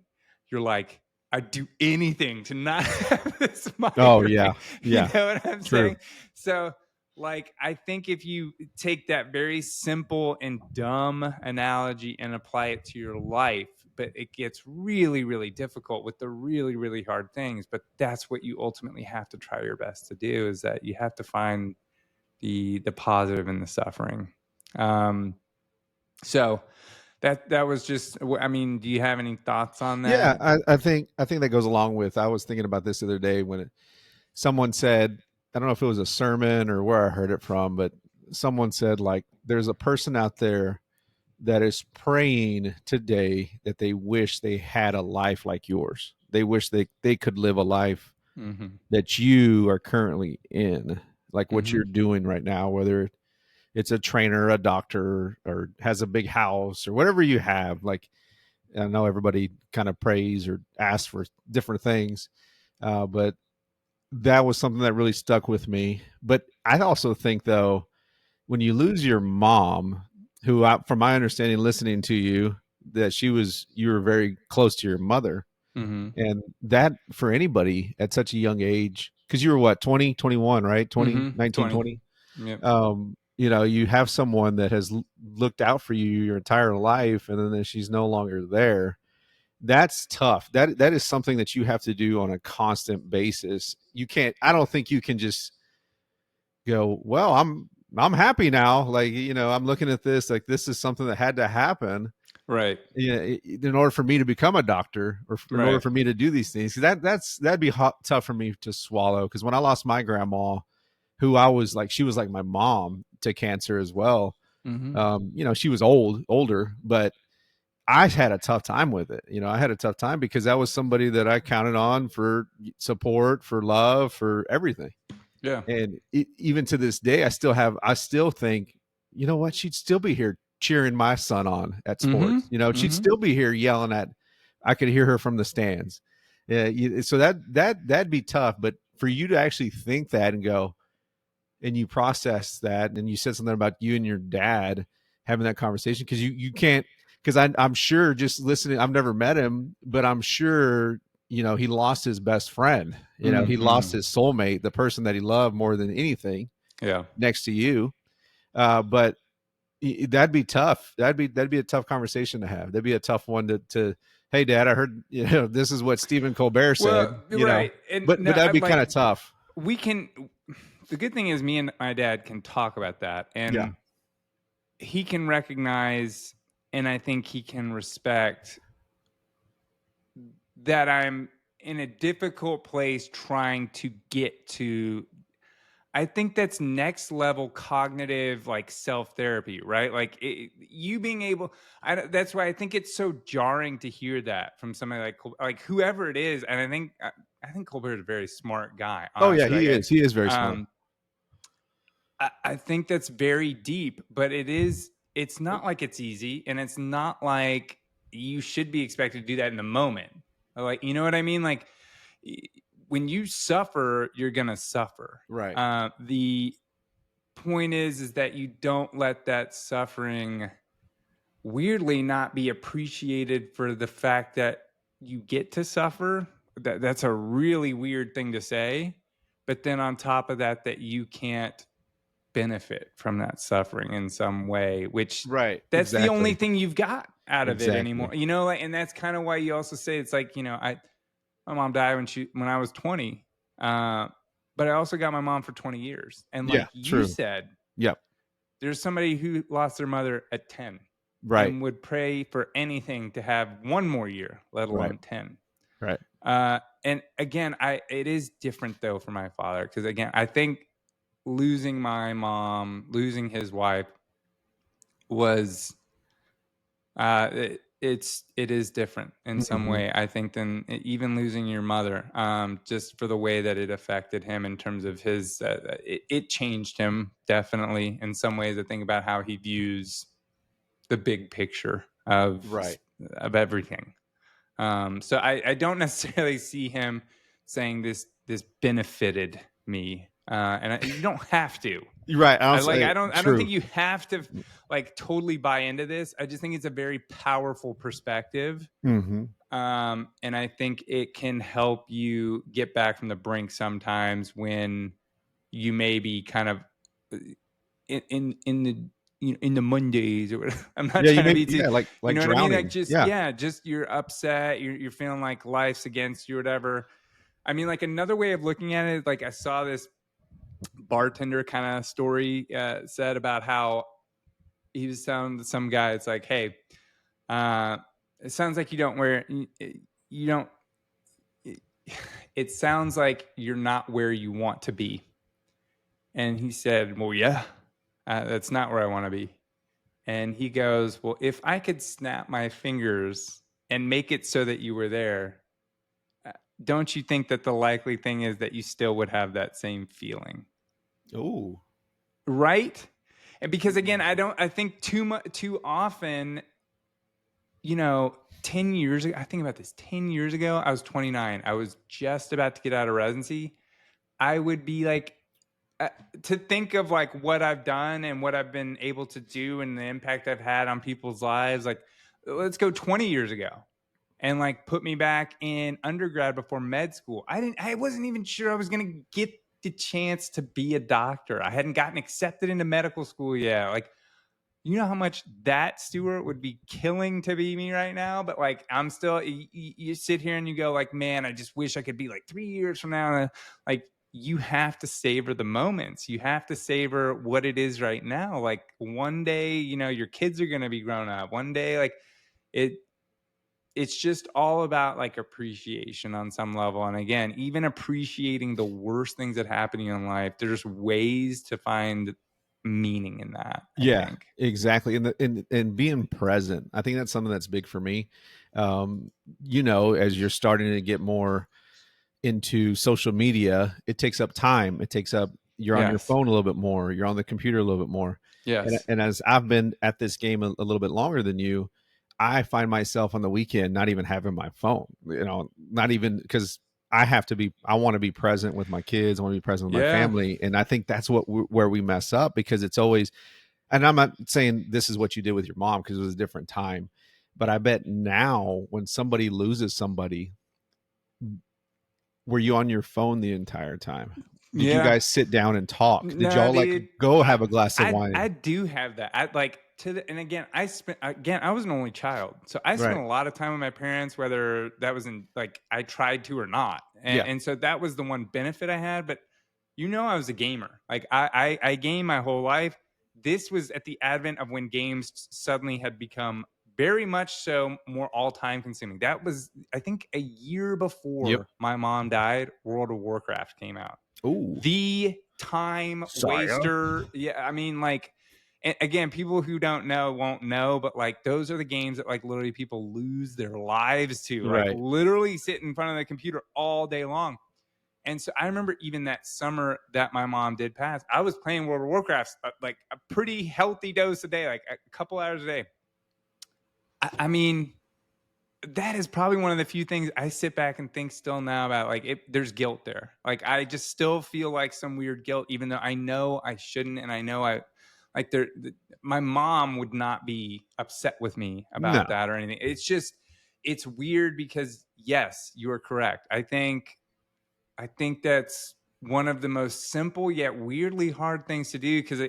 you're like, I'd do anything to not have this migraine. Oh, yeah. Yeah. You know what I'm True. saying? So, like, I think if you take that very simple and dumb analogy and apply it to your life, but it gets really, really difficult with the really, really hard things. But that's what you ultimately have to try your best to do, is that you have to find the positive in the suffering. So that was just, I mean, do you have any thoughts on that? Yeah, I think that goes along with. I was thinking about this the other day when someone said, I don't know if it was a sermon or where I heard it from, but someone said like, there's a person out there that is praying today that they wish they had a life like yours. They wish they could live a life that you are currently in, like what you're doing right now, whether it's a trainer, a doctor, or has a big house or whatever you have. Like, I know everybody kind of prays or asks for different things, but that was something that really stuck with me. But I also think, though, when you lose your mom, who, from my understanding, listening to you, that you were very close to your mother, and that for anybody at such a young age, because you were what, 20, 21, right? 20, 19, 20. 20. Yep. You have someone that has looked out for you your entire life, and then she's no longer there. That's tough. That is something that you have to do on a constant basis. You can't, I don't think you can just go, well, I'm happy now. Like, I'm looking at this, like this is something that had to happen. Right. Yeah. In order for me to become a doctor, or in order for me to do these things, that'd be tough for me to swallow. Cause when I lost my grandma, who I was like, she was like my mom, to cancer as well. She was older, but I had a tough time with it. I had a tough time because that was somebody that I counted on for support, for love, for everything. Yeah. And even to this day, I still think, you know what, she'd still be here cheering my son on at sports. She'd still be here yelling I could hear her from the stands. Yeah. So that'd be tough. But for you to actually think that and go, and you process that, and you said something about you and your dad having that conversation, because you can't, because I'm sure, just listening, I've never met him, but I'm sure he lost his best friend. He lost his soulmate, the person that he loved more than anything. Yeah. Next to you, but that'd be tough. That'd be a tough conversation to have. That'd be a tough one to. Hey, Dad, I heard this is what Stephen Colbert said. Right, and but that'd be kind of tough. We can. The good thing is, me and my dad can talk about that, and he can recognize, and I think he can respect that I'm in a difficult place trying to get to. I think that's next level cognitive, like self-therapy, right? Like you being able, that's why I think it's so jarring to hear that from somebody like whoever it is. And I think Colbert is a very smart guy. Honestly. Oh yeah, he is very smart. I think that's very deep, but it's not like it's easy, and it's not like you should be expected to do that in the moment. Like, you know what I mean? Like, when you suffer, you're gonna suffer. Right. The point is that you don't let that suffering weirdly not be appreciated for the fact that you get to suffer. That's a really weird thing to say. But then on top of that you can't benefit from that suffering in some way, which that's the only thing you've got out of it anymore. And that's kind of why you also say it's like, my mom died when I was 20. But I also got my mom for 20 years. And like you said, there's somebody who lost their mother at 10 and would pray for anything to have one more year, let alone 10. Right. And again, it is different though for my father. Because again, I think losing my mom, losing his wife was, it is different in some way, I think, than even losing your mother, just for the way that it affected him in terms of his, it changed him definitely in some ways. I think about how he views the big picture of everything. So I don't necessarily see him saying this benefited me. And you don't have to. You're right. I don't think you have to like totally buy into this. I just think it's a very powerful perspective. And I think it can help you get back from the brink sometimes when you may be kind of in the Mondays or whatever. I'm not trying to be too, like you know drowning. what I mean? Like just you're upset, you're feeling like life's against you or whatever. I mean, like another way of looking at it, like I saw this bartender kind of story said about how he was telling some guy, it's like, hey, it sounds like you don't it sounds like you're not where you want to be. And he said, well, yeah, that's not where I want to be. And he goes, well, if I could snap my fingers and make it so that you were there, don't you think that the likely thing is that you still would have that same feeling? Oh, right. And because again, I think too often, 10 years ago, I think about this 10 years ago, I was 29. I was just about to get out of residency. I would be like, to think of like what I've done and what I've been able to do and the impact I've had on people's lives. Like, let's go 20 years ago and like put me back in undergrad before med school. I wasn't even sure I was going to get the chance to be a doctor. I hadn't gotten accepted into medical school yet. Like, you know how much that Stuart would be killing to be me right now, but like I'm still. You sit here and you go like, man, I just wish I could be like 3 years from now. Like you have to savor the moments. You have to savor what it is right now. Like one day, your kids are going to be grown up. One day, like it. It's just all about like appreciation on some level. And again, even appreciating the worst things that happen in life, there's ways to find meaning in that, I yeah, think. exactly. And being present, I think that's something that's big for me. As you're starting to get more into social media, it takes up time. You're on your Yes. phone a little bit more. You're on the computer a little bit more. Yes. And as I've been at this game a little bit longer than you, I find myself on the weekend not even having my phone, not even because I want to be present with my kids. I want to be present with my Yeah. family. And I think that's where we mess up because it's always, and I'm not saying this is what you did with your mom because it was a different time, but I bet now when somebody loses somebody, were you on your phone the entire time? Did you Yeah. guys sit down and talk? Did No, y'all like dude. go I have a glass of I wine? do have that. And again, I was an only child. So I spent Right. a lot of time with my parents, whether that was in like I tried to or not. Yeah. And so that was the one benefit I had. But I was a gamer. Like I game my whole life. This was at the advent of when games suddenly had become very much so more all-time consuming. That was, I think, a year Yep. before my mom died, World of Warcraft came out. Ooh. The time Saya. waster. Yeah, I mean, like, again, people who don't know won't know, but like those are the games that like literally people lose their lives to, like Right. literally sit in front of the computer all day long. And so I remember even that summer that my mom did pass, I was playing World of Warcraft like a pretty healthy dose a day, like a couple hours a day. I mean, that is probably one of the few things I sit back and think still now about. Like, there's guilt there. Like, I just still feel like some weird guilt, even though I know I shouldn't, and I know like my mom would not be upset with me No. about that or anything. It's just it's weird because yes, you are correct. I think that's one of the most simple yet weirdly hard things to do because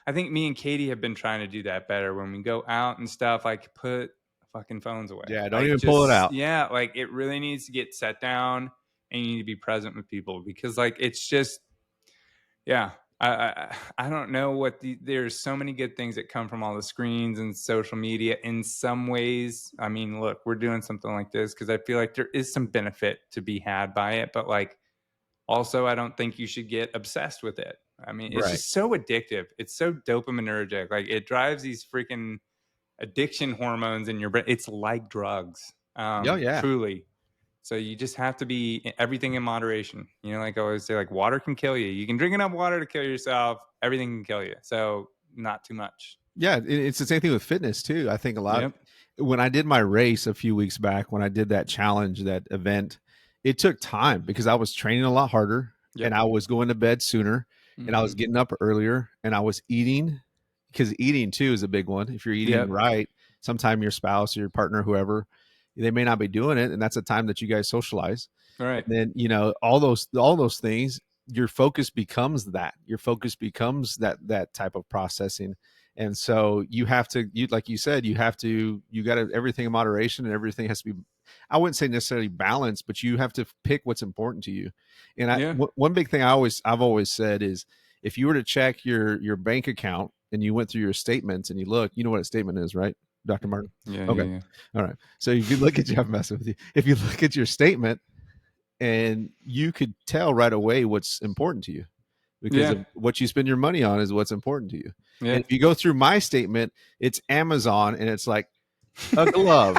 I think me and Katie have been trying to do that better when we go out and stuff. Like put fucking phones away. Yeah. Don't Like even pull it just out. yeah, like it really needs to get set down and you need to be present with people because like it's just yeah. I don't know there's so many good things that come from all the screens and social media in some ways. I mean, look, we're doing something like this because I feel like there is some benefit to be had by it, but like also, I don't think you should get obsessed with it. I mean, it's Right. just so addictive. It's so dopaminergic. Like it drives these freaking addiction hormones in your brain. It's like drugs, Oh yeah. truly. So you just have to be everything in moderation. Like I always say, like water can kill you. You can drink enough water to kill yourself. Everything can kill you. So not too much. Yeah. It's the same thing with fitness too. I think Yep. when I did my race a few weeks back, when I did that challenge, that event, it took time because I was training a lot harder and Yep. I was going to bed sooner and I was Mm-hmm. getting up earlier and I was eating because eating too is a big one. If you're eating Yep. right, sometime your spouse or your partner, whoever, they may not be doing it. And that's a time that you guys socialize. All right. And then, all those things, your focus becomes that type of processing. And so you have to, like you said, you got to everything in moderation and everything has to be, I wouldn't say necessarily balanced, but you have to pick what's important to you. And Yeah. one big thing I've always said is if you were to check your bank account and you went through your statements and you look, you know what a statement is, right, Dr. Martin? Yeah, Okay. yeah. All right. So if you look at I'm messing with you. If you look at your statement, and you could tell right away what's important to you, because of what you spend your money on is what's important to you. Yeah. And if you go through my statement, it's Amazon, and it's like a glove.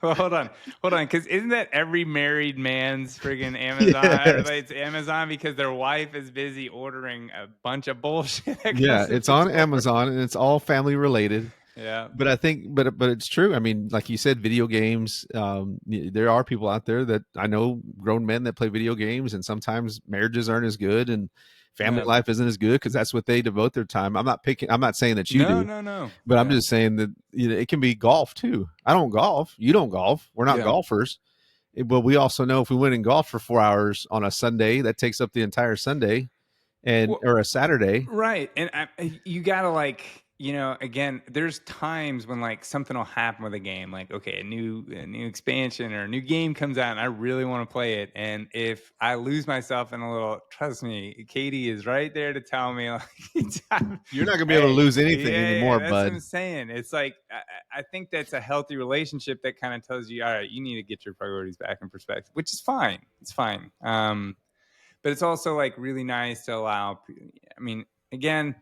Well, hold on, because isn't that every married man's friggin' Amazon? Yes. It's Amazon because their wife is busy ordering a bunch of bullshit. Yeah, it's on Amazon, and it's all family related. Yeah. But I think, but it's true. I mean, like you said, video games. There are people out there that I know, grown men that play video games, and sometimes marriages aren't as good, and family life isn't as good because that's what they devote their time. I'm not saying that you do. No. But I'm just saying that it can be golf too. I don't golf. You don't golf. We're not golfers. But we also know if we went and golf for 4 hours on a Sunday, that takes up the entire Sunday, or a Saturday. Right. And you gotta, like, again, there's times when like something will happen with a game, like, okay, a new expansion or a new game comes out and I really want to play it. And if I lose myself in a little, trust me, Katie is right there to tell me, like, you're not gonna be able to lose anything anymore, that's bud. what I'm saying. It's like, I think that's a healthy relationship that kind of tells you, all right, you need to get your priorities back in perspective, which is fine. It's fine. But it's also like really nice to allow, I mean, again,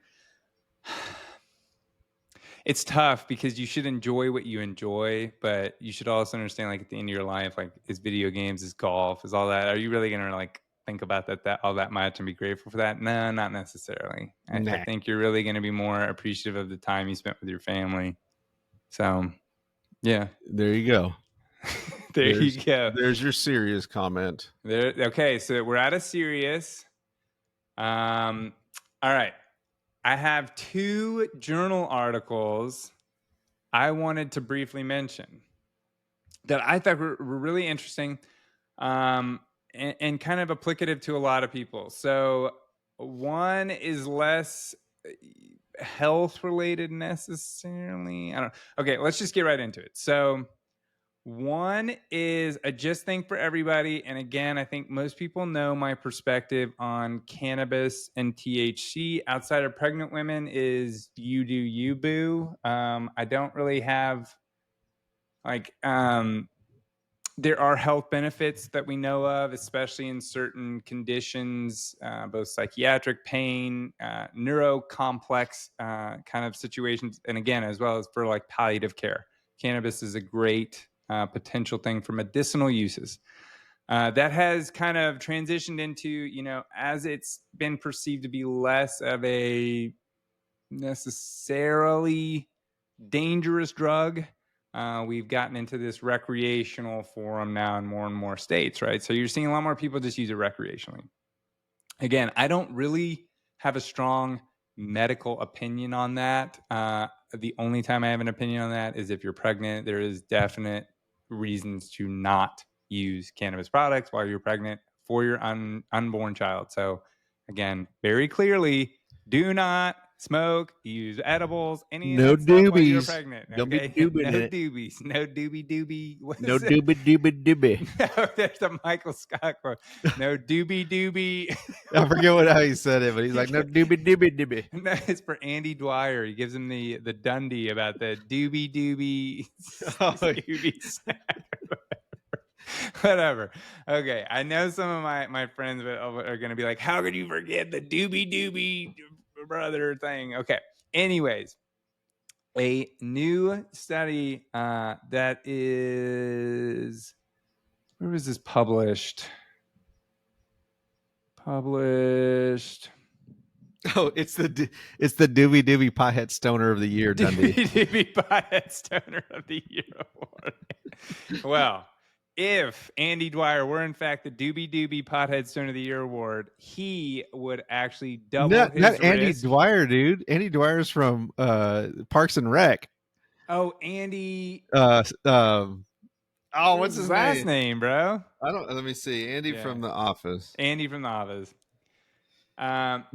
it's tough because you should enjoy what you enjoy, but you should also understand, like, at the end of your life, like, is video games, is golf, is all that, are you really going to like think about that all that much and be grateful for that? No, not necessarily. I think you're really going to be more appreciative of the time you spent with your family. So yeah, there you go. you go. There's your serious comment. Okay, so we're out of serious. All right. I have 2 journal articles I wanted to briefly mention that I thought were really interesting, and kind of applicative to a lot of people. So one is less health related necessarily. I don't know. Okay, let's just get right into it. So one is a just think for everybody. And again, I think most people know my perspective on cannabis and THC outside of pregnant women is you do you, boo. I don't really have like, there are health benefits that we know of, especially in certain conditions, both psychiatric pain, neurocomplex kind of situations. And again, as well as for like palliative care, cannabis is a great potential thing for medicinal uses. That has kind of transitioned into, as it's been perceived to be less of a necessarily dangerous drug, we've gotten into this recreational forum now in more and more states, right? So you're seeing a lot more people just use it recreationally. Again, I don't really have a strong medical opinion on that. The only time I have an opinion on that is if you're pregnant. There is definite reasons to not use cannabis products while you're pregnant for your unborn child. So again, very clearly, do not smoke, use edibles, any of that stuff while you're pregnant. Okay? Don't be doobie. No doobies. No doobie. No doobie. No, there's a Michael Scott quote. No doobie. I forget how he said it, but he's like, no doobie. No, it's for Andy Dwyer. He gives him the Dundee about the doobie whatever. Okay, I know some of my friends are going to be like, how could you forget the doobie brother thing? Okay, anyways, a new study that is, where was this published? Oh, it's the doobie pothead stoner of the year, Dundee. Doobie pothead stoner of the year award. Well, if Andy Dwyer were in fact the doobie pothead stoner of the year award, he would actually double his not risk. Andy Dwyer, dude. Andy Dwyer's from Parks and Rec. Oh, Andy. What's his last name, bro? I don't. Let me see. Andy from The Office. Andy from The Office.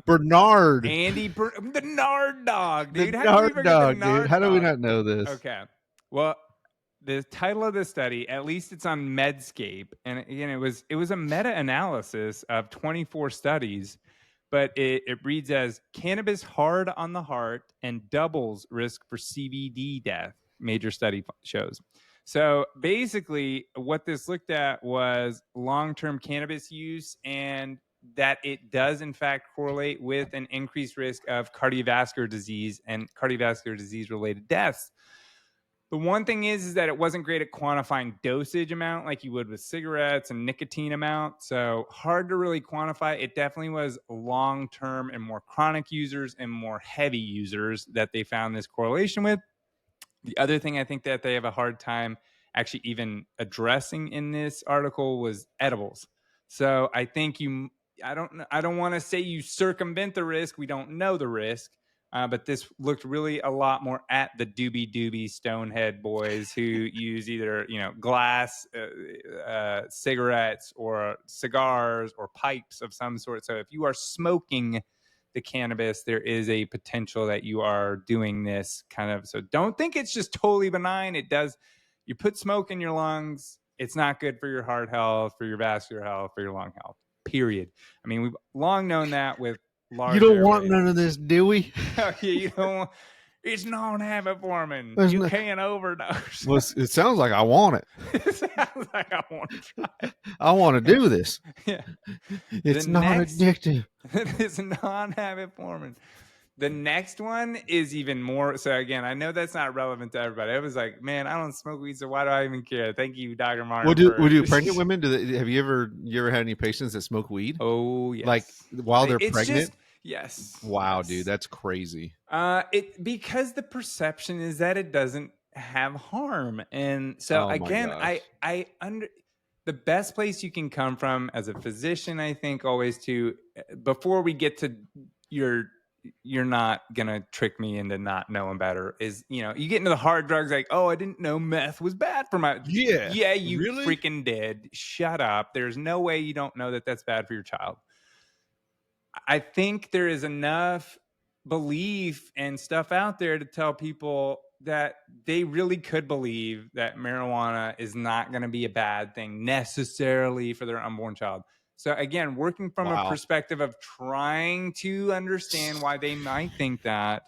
Bernard. Andy, the Nard dog, dude. The Nard dog, dude. How do we not know this? Okay. Well, the title of the study, at least it's on Medscape, and again, it was a meta-analysis of 24 studies, but it reads as cannabis hard on the heart and doubles risk for CVD death, major study shows. So basically, what this looked at was long-term cannabis use, and that it does in fact correlate with an increased risk of cardiovascular disease and cardiovascular disease-related deaths. The one thing is that it wasn't great at quantifying dosage amount like you would with cigarettes and nicotine amount. So hard to really quantify. It definitely was long-term and more chronic users and more heavy users that they found this correlation with. The other thing I think that they have a hard time actually even addressing in this article was edibles. So I think I don't want to say you circumvent the risk. We don't know the risk. But this looked really a lot more at the doobie stonehead boys who use either glass cigarettes or cigars or pipes of some sort. So if you are smoking the cannabis, there is a potential that you are doing this kind of. So don't think it's just totally benign. It does. You put smoke in your lungs. It's not good for your heart health, for your vascular health, for your lung health. Period. I mean, we've long known that with large. You don't want none of this, do we? You don't. It's non-habit forming. You can't overdose. Well, it sounds like I want it. It sounds like I want to try it. I want to do this. Yeah. It's not addictive. It's non-habit forming. The next one is even more. So again, I know that's not relevant to everybody. I was like, man, I don't smoke weed, so why do I even care? Thank you, Dr. Martin. We'll do pregnant women. Have you ever had any patients that smoke weed? Oh, yes. Like while they're pregnant? Yes. Wow, yes. dude, that's crazy. Because the perception is that it doesn't have harm, and so again, the best place you can come from as a physician, I think, always before we get to you're not gonna trick me into not knowing better, is you get into the hard drugs like, oh, I didn't know meth was bad for my you really? Freaking did. Shut up. There's no way you don't know that that's bad for your child. I think there is enough belief and stuff out there to tell people that they really could believe that marijuana is not going to be a bad thing necessarily for their unborn child. So again, working from a perspective of trying to understand why they might think that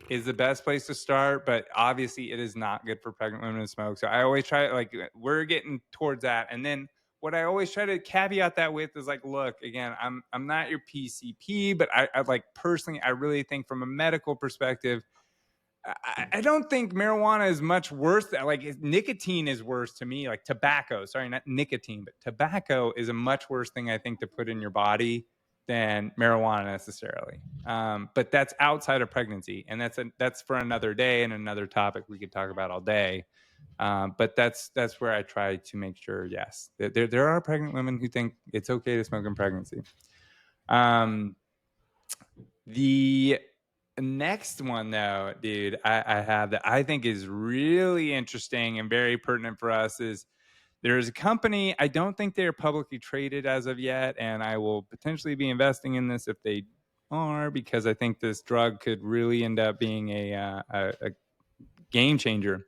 is the best place to start. But obviously it is not good for pregnant women to smoke. So I always try, like, we're getting towards that. And then what I always try to caveat that with is like, look, again, I'm not your PCP, but I like personally, I really think from a medical perspective, I don't think marijuana is much worse. Like nicotine is worse to me, like tobacco. Sorry, not nicotine, but tobacco is a much worse thing, I think, to put in your body than marijuana necessarily. But that's outside of pregnancy, and that's for another day and another topic we could talk about all day. But that's where I try to make sure, yes, there are pregnant women who think it's okay to smoke in pregnancy. The next one, though, dude, I have that I think is really interesting and very pertinent for us is there's a company, I don't think they're publicly traded as of yet, and I will potentially be investing in this if they are, because I think this drug could really end up being a game changer.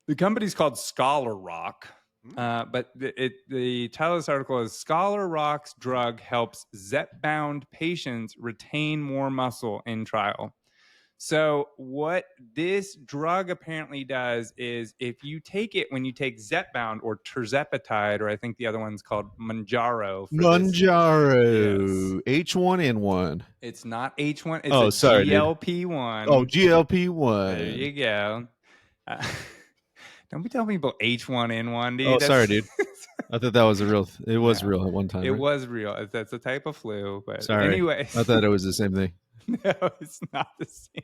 The company's called Scholar Rock, but the title of this article is Scholar Rock's drug helps Zep-bound patients retain more muscle in trial. So what this drug apparently does is if you take it, when you take Zep-bound or tirzepatide, or I think the other one's called Mounjaro. Mounjaro, H1N1. It's not H1. It's GLP-1. Oh, GLP-1. There you go. Don't be telling people H1N1, dude. Oh, sorry, dude. I thought that was real. It was real at one time. It was real. That's a type of flu. But sorry. Anyway, I thought it was the same thing. No, it's not the same.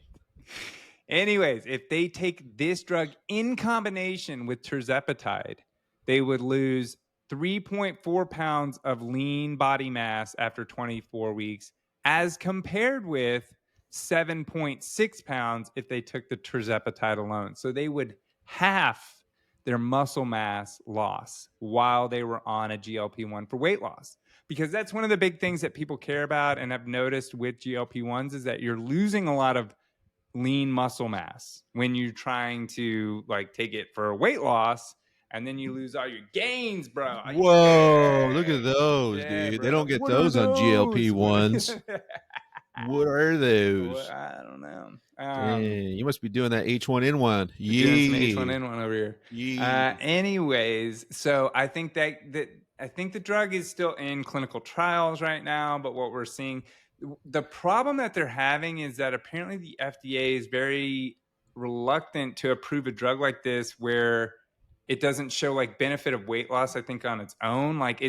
Anyways, if they take this drug in combination with tirzepatide, they would lose 3.4 pounds of lean body mass after 24 weeks, as compared with 7.6 pounds if they took the tirzepatide alone. So they would half their muscle mass loss while they were on a GLP-1 for weight loss. Because that's one of the big things that people care about and have noticed with GLP-1s is that you're losing a lot of lean muscle mass when you're trying to like take it for weight loss. and then you lose all your gains, bro. Whoa, look at Yeah. those, Yeah, dude. bro. They don't get What are those on those? GLP-1s. What are those? I don't know. Dang, you must be doing that H1N1. Doing some Yeah. H1N1 over here. Yeah. Anyways, so I think that I think the drug is still in clinical trials right now, but what we're seeing, the problem that they're having is that apparently the FDA is very reluctant to approve a drug like this where it doesn't show like benefit of weight loss, I think, on its own. Like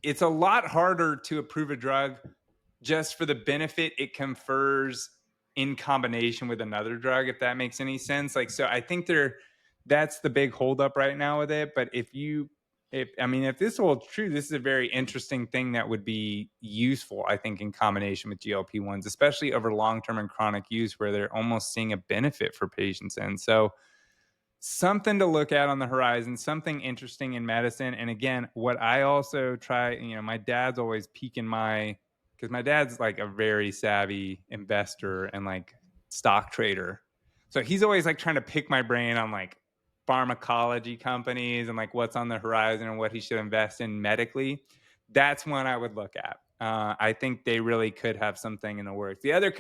it's a lot harder to approve a drug just for the benefit it confers in combination with another drug, if that makes any sense. Like, so I think that's the big holdup right now with it. But if this holds true, this is a very interesting thing that would be useful, I think, in combination with GLP-1s, especially over long-term and chronic use where they're almost seeing a benefit for patients. And so something to look at on the horizon, something interesting in medicine. And again, what I also try, my dad's always piquing because my dad's like a very savvy investor and like stock trader. So he's always like trying to pick my brain on like pharmacology companies and like what's on the horizon and what he should invest in medically. That's one I would look at. I think they really could have something in the works. The other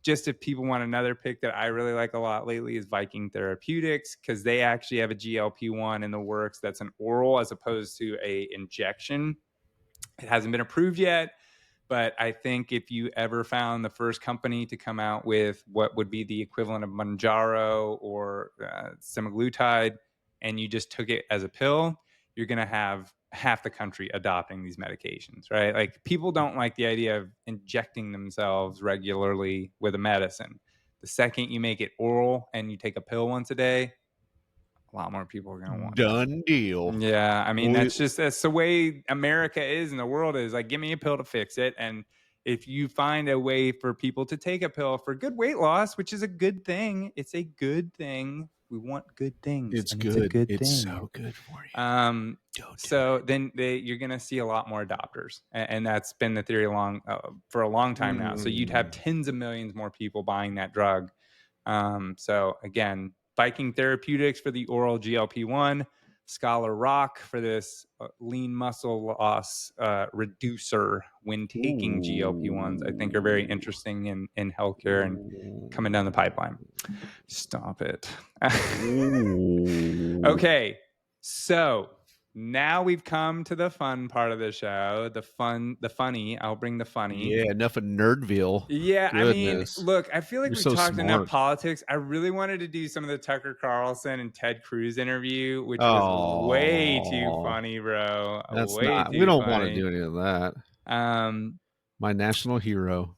just if people want another pick that I really like a lot lately is Viking Therapeutics, because they actually have a GLP-1 in the works that's an oral as opposed to a injection. It hasn't been approved yet, but I think if you ever found the first company to come out with what would be the equivalent of Mounjaro or semaglutide, and you just took it as a pill, you're going to have half the country adopting these medications, right? Like, people don't like the idea of injecting themselves regularly with a medicine. The second you make it oral and you take a pill once a day, a lot more people are going to want that. Done deal. Yeah, I mean, that's the way America is and the world is. Like, give me a pill to fix it. And if you find a way for people to take a pill for good weight loss, which is a good thing, it's a good thing. We want good things. It's and good. It's a good it's thing. So good for you. So then you're going to see a lot more adopters, and that's been the theory for a long time now. So you'd have tens of millions more people buying that drug. So again, Viking Therapeutics for the oral GLP-1, Scholar Rock for this lean muscle loss reducer when taking GLP-1s, I think are very interesting in healthcare and coming down the pipeline. Stop it. Okay, so now we've come to the fun part of the show. The funny. I'll bring the funny. Yeah, enough of Nerdville. Yeah, Goodness. I mean, look, I feel like we've talked enough smart. politics. I really wanted to do some of the Tucker Carlson and Ted Cruz interview, which was way too funny, bro. That's way not. too We don't funny. want to do any of that. My national hero.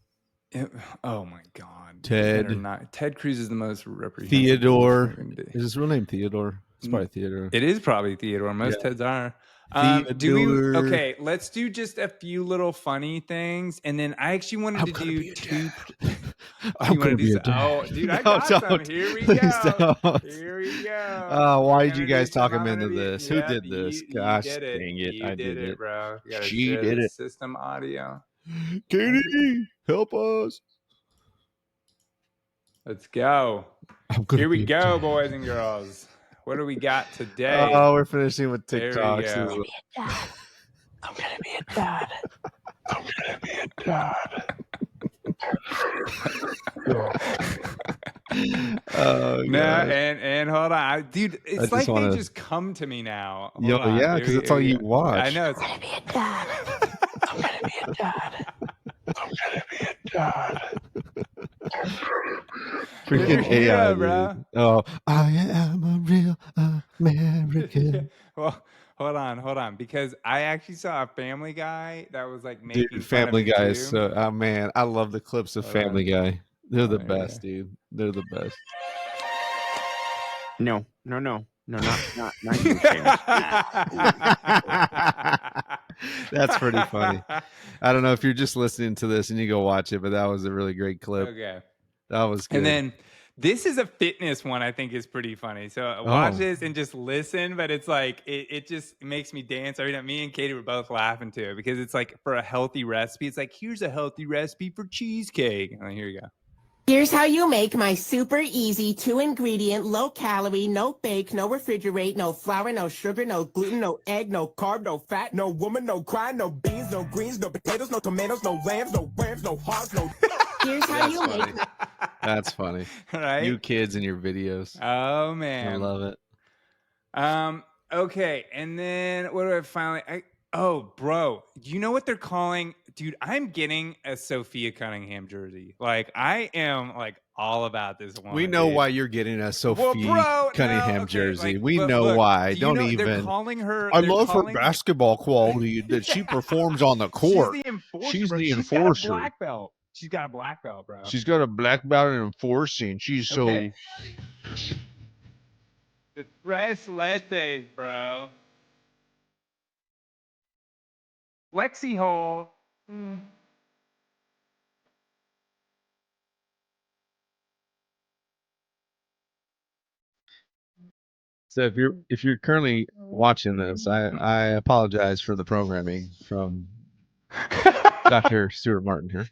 Oh my God, Ted Cruz is the most reprehensible. Theodore. Is his real name Theodore? It's probably Theodore. It is probably Theodore. Most Teds are. Okay, let's do just a few little funny things, and then I actually wanted to do two. I'm gonna be a dad. Oh, dude, I got some. Here we go. Here we go. Why did you guys talk him into this? Who did this? Gosh, dang it! I did it, bro. She did it. System audio. Katie, help us. Let's go. Here we go, boys and girls. What do we got today? Oh, we're finishing with TikToks. I'm gonna be a dad. I'm gonna be a dad. Oh, no, and hold on, dude. It's like they just come to me now. Yeah, because that's all you watch. I know. I'm gonna be a dad. I'm gonna be a dad. I'm gonna be a dad. Freaking AI, bro. Oh, I am a real American. Well, hold on, because I actually saw a Family Guy that was like making fun Family of me Guy too. is so. Oh man, I love the clips of Family Guy. They're the best, dude. They're the best. No, not you. That's pretty funny. I don't know if you're just listening to this and you go watch it, but that was a really great clip. Okay. That was good. And then this is a fitness one I think is pretty funny. So watch this and just listen, but it's like, it just makes me dance every time. Me and Katie were both laughing to it because it's like for a healthy recipe. It's like, here's a healthy recipe for cheesecake. And here you go. Here's how you make my super easy 2-ingredient, low-calorie, no bake, no refrigerate, no flour, no sugar, no gluten, no egg, no carb, no fat, no woman, no cry, no beans, no greens, no potatoes, no tomatoes, no lambs, no worms, no hogs, no... Here's how you make... That's funny. Right? You kids and your videos. Oh, man. I love it. Okay, and then what do I finally... Oh, bro, do you know what they're calling? Dude, I'm getting a Sophia Cunningham jersey. Like, I am like all about this one. We know why you're getting a Sophia Cunningham jersey. Like, we know why. Don't even. They're calling her. I love her basketball quality that she performs on the court. She's the enforcer. She's got a black belt, bro. She's got a black belt in enforcing. She's so. The tres leches, bro. Flexi hole. So if you're currently watching this, I apologize for the programming from Dr. Stuart Martin here.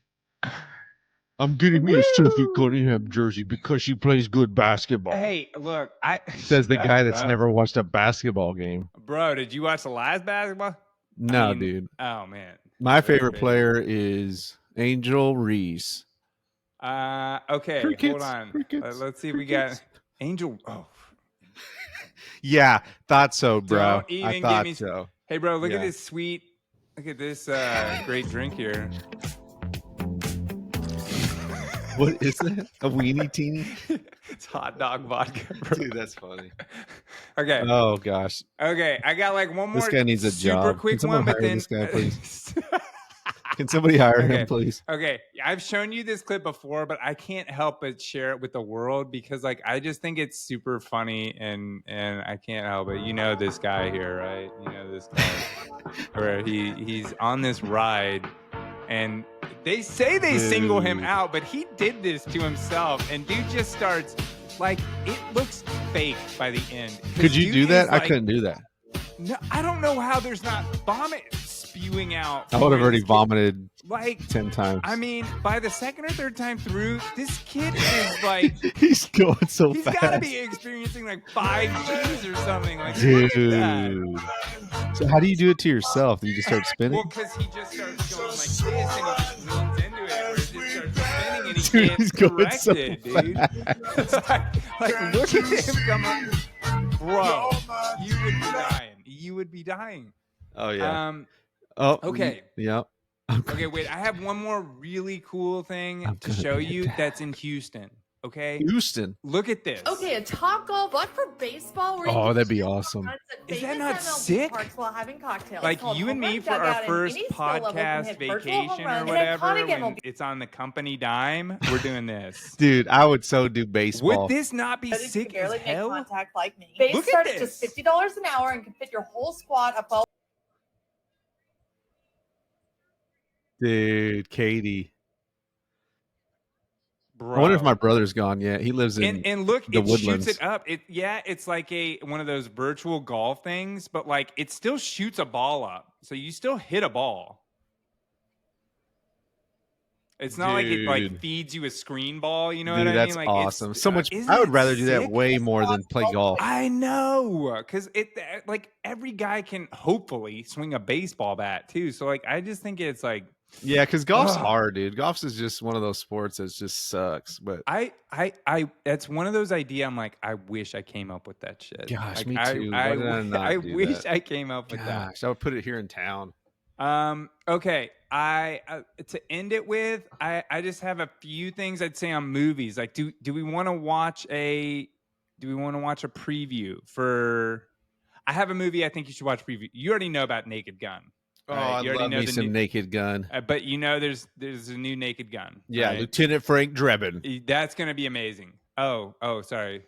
I'm getting me a Sophie Cunningham jersey because she plays good basketball. Hey, look, says the guy that's never watched a basketball game. Bro, did you watch the last basketball? No, dude. Oh man. My favorite player is Angel Reese. Okay, hold on. Let's see if we got Angel. Oh. Yeah, thought so, bro. Don't even I thought give me so. Hey, bro, look at this sweet. Look at this great drink here. What is that? A weenie teeny? It's hot dog vodka, bro. Dude, that's funny. Okay. Oh gosh. Okay, I got like one more. This guy needs a super job. quick Can someone one, but hire then this guy, please? Can somebody hire him, please? Okay, I've shown you this clip before, but I can't help but share it with the world because, like, I just think it's super funny, and I can't help it. You know this guy here, right? You know this guy, where he's on this ride, and they say they single him out, but he did this to himself, and dude just starts like it looks fake by the end. Could you do that? Like, I couldn't do that. No, I don't know how there's not vomit spewing out. I would have already vomited like 10 times. I mean, by the second or third time through, this kid is like he's going so he's fast. He's got to be experiencing like 5Gs or something. Like, dude. So how do you do it to yourself? Do you just start spinning? Well, because he just starts going like this, and he just leans into it, or it just starts spinning, and he can't correct it, dude. like, look at him come up, bro. You would be dying. You would be dying. Oh yeah. Okay. Yep. Okay, wait. I have one more really cool thing to show you that's in Houston. Okay. Houston. Look at this. Okay, a Top Golf for baseball. Oh, that'd be awesome. Is that not sick? While having cocktails. Like you and me for our first podcast vacation or whatever, when it's on the company dime, we're doing this. Dude, I would so do baseball. Would this not be sick as hell? Contact like me. Base starts at just $50 an hour and can fit your whole squad up all. Dude, Katie. Bro. I wonder if my brother's gone yet. He lives in and look, the it woodlands. Shoots it up. It's like one of those virtual golf things, but like it still shoots a ball up, so you still hit a ball. It's not like it like feeds you a screen ball. You know what I mean? That's like, awesome. So much. I would rather do that way more than play golf. I know, because like every guy can hopefully swing a baseball bat too. So like I just think it's like. Yeah, because golf's hard, dude. Golf's is just one of those sports that just sucks. But I that's one of those ideas. I'm like, I wish I came up with that shit. Gosh, like, me too. I wish I came up with that. I would put it here in town. Okay. To end it with, I just have a few things I'd say on movies. Like, do we want to watch a preview for? I have a movie I think you should watch preview. You already know about Naked Gun. Oh, I love me some Naked Gun. But you know there's a new Naked Gun. Yeah, right? Lieutenant Frank Drebin. That's going to be amazing. Oh, sorry.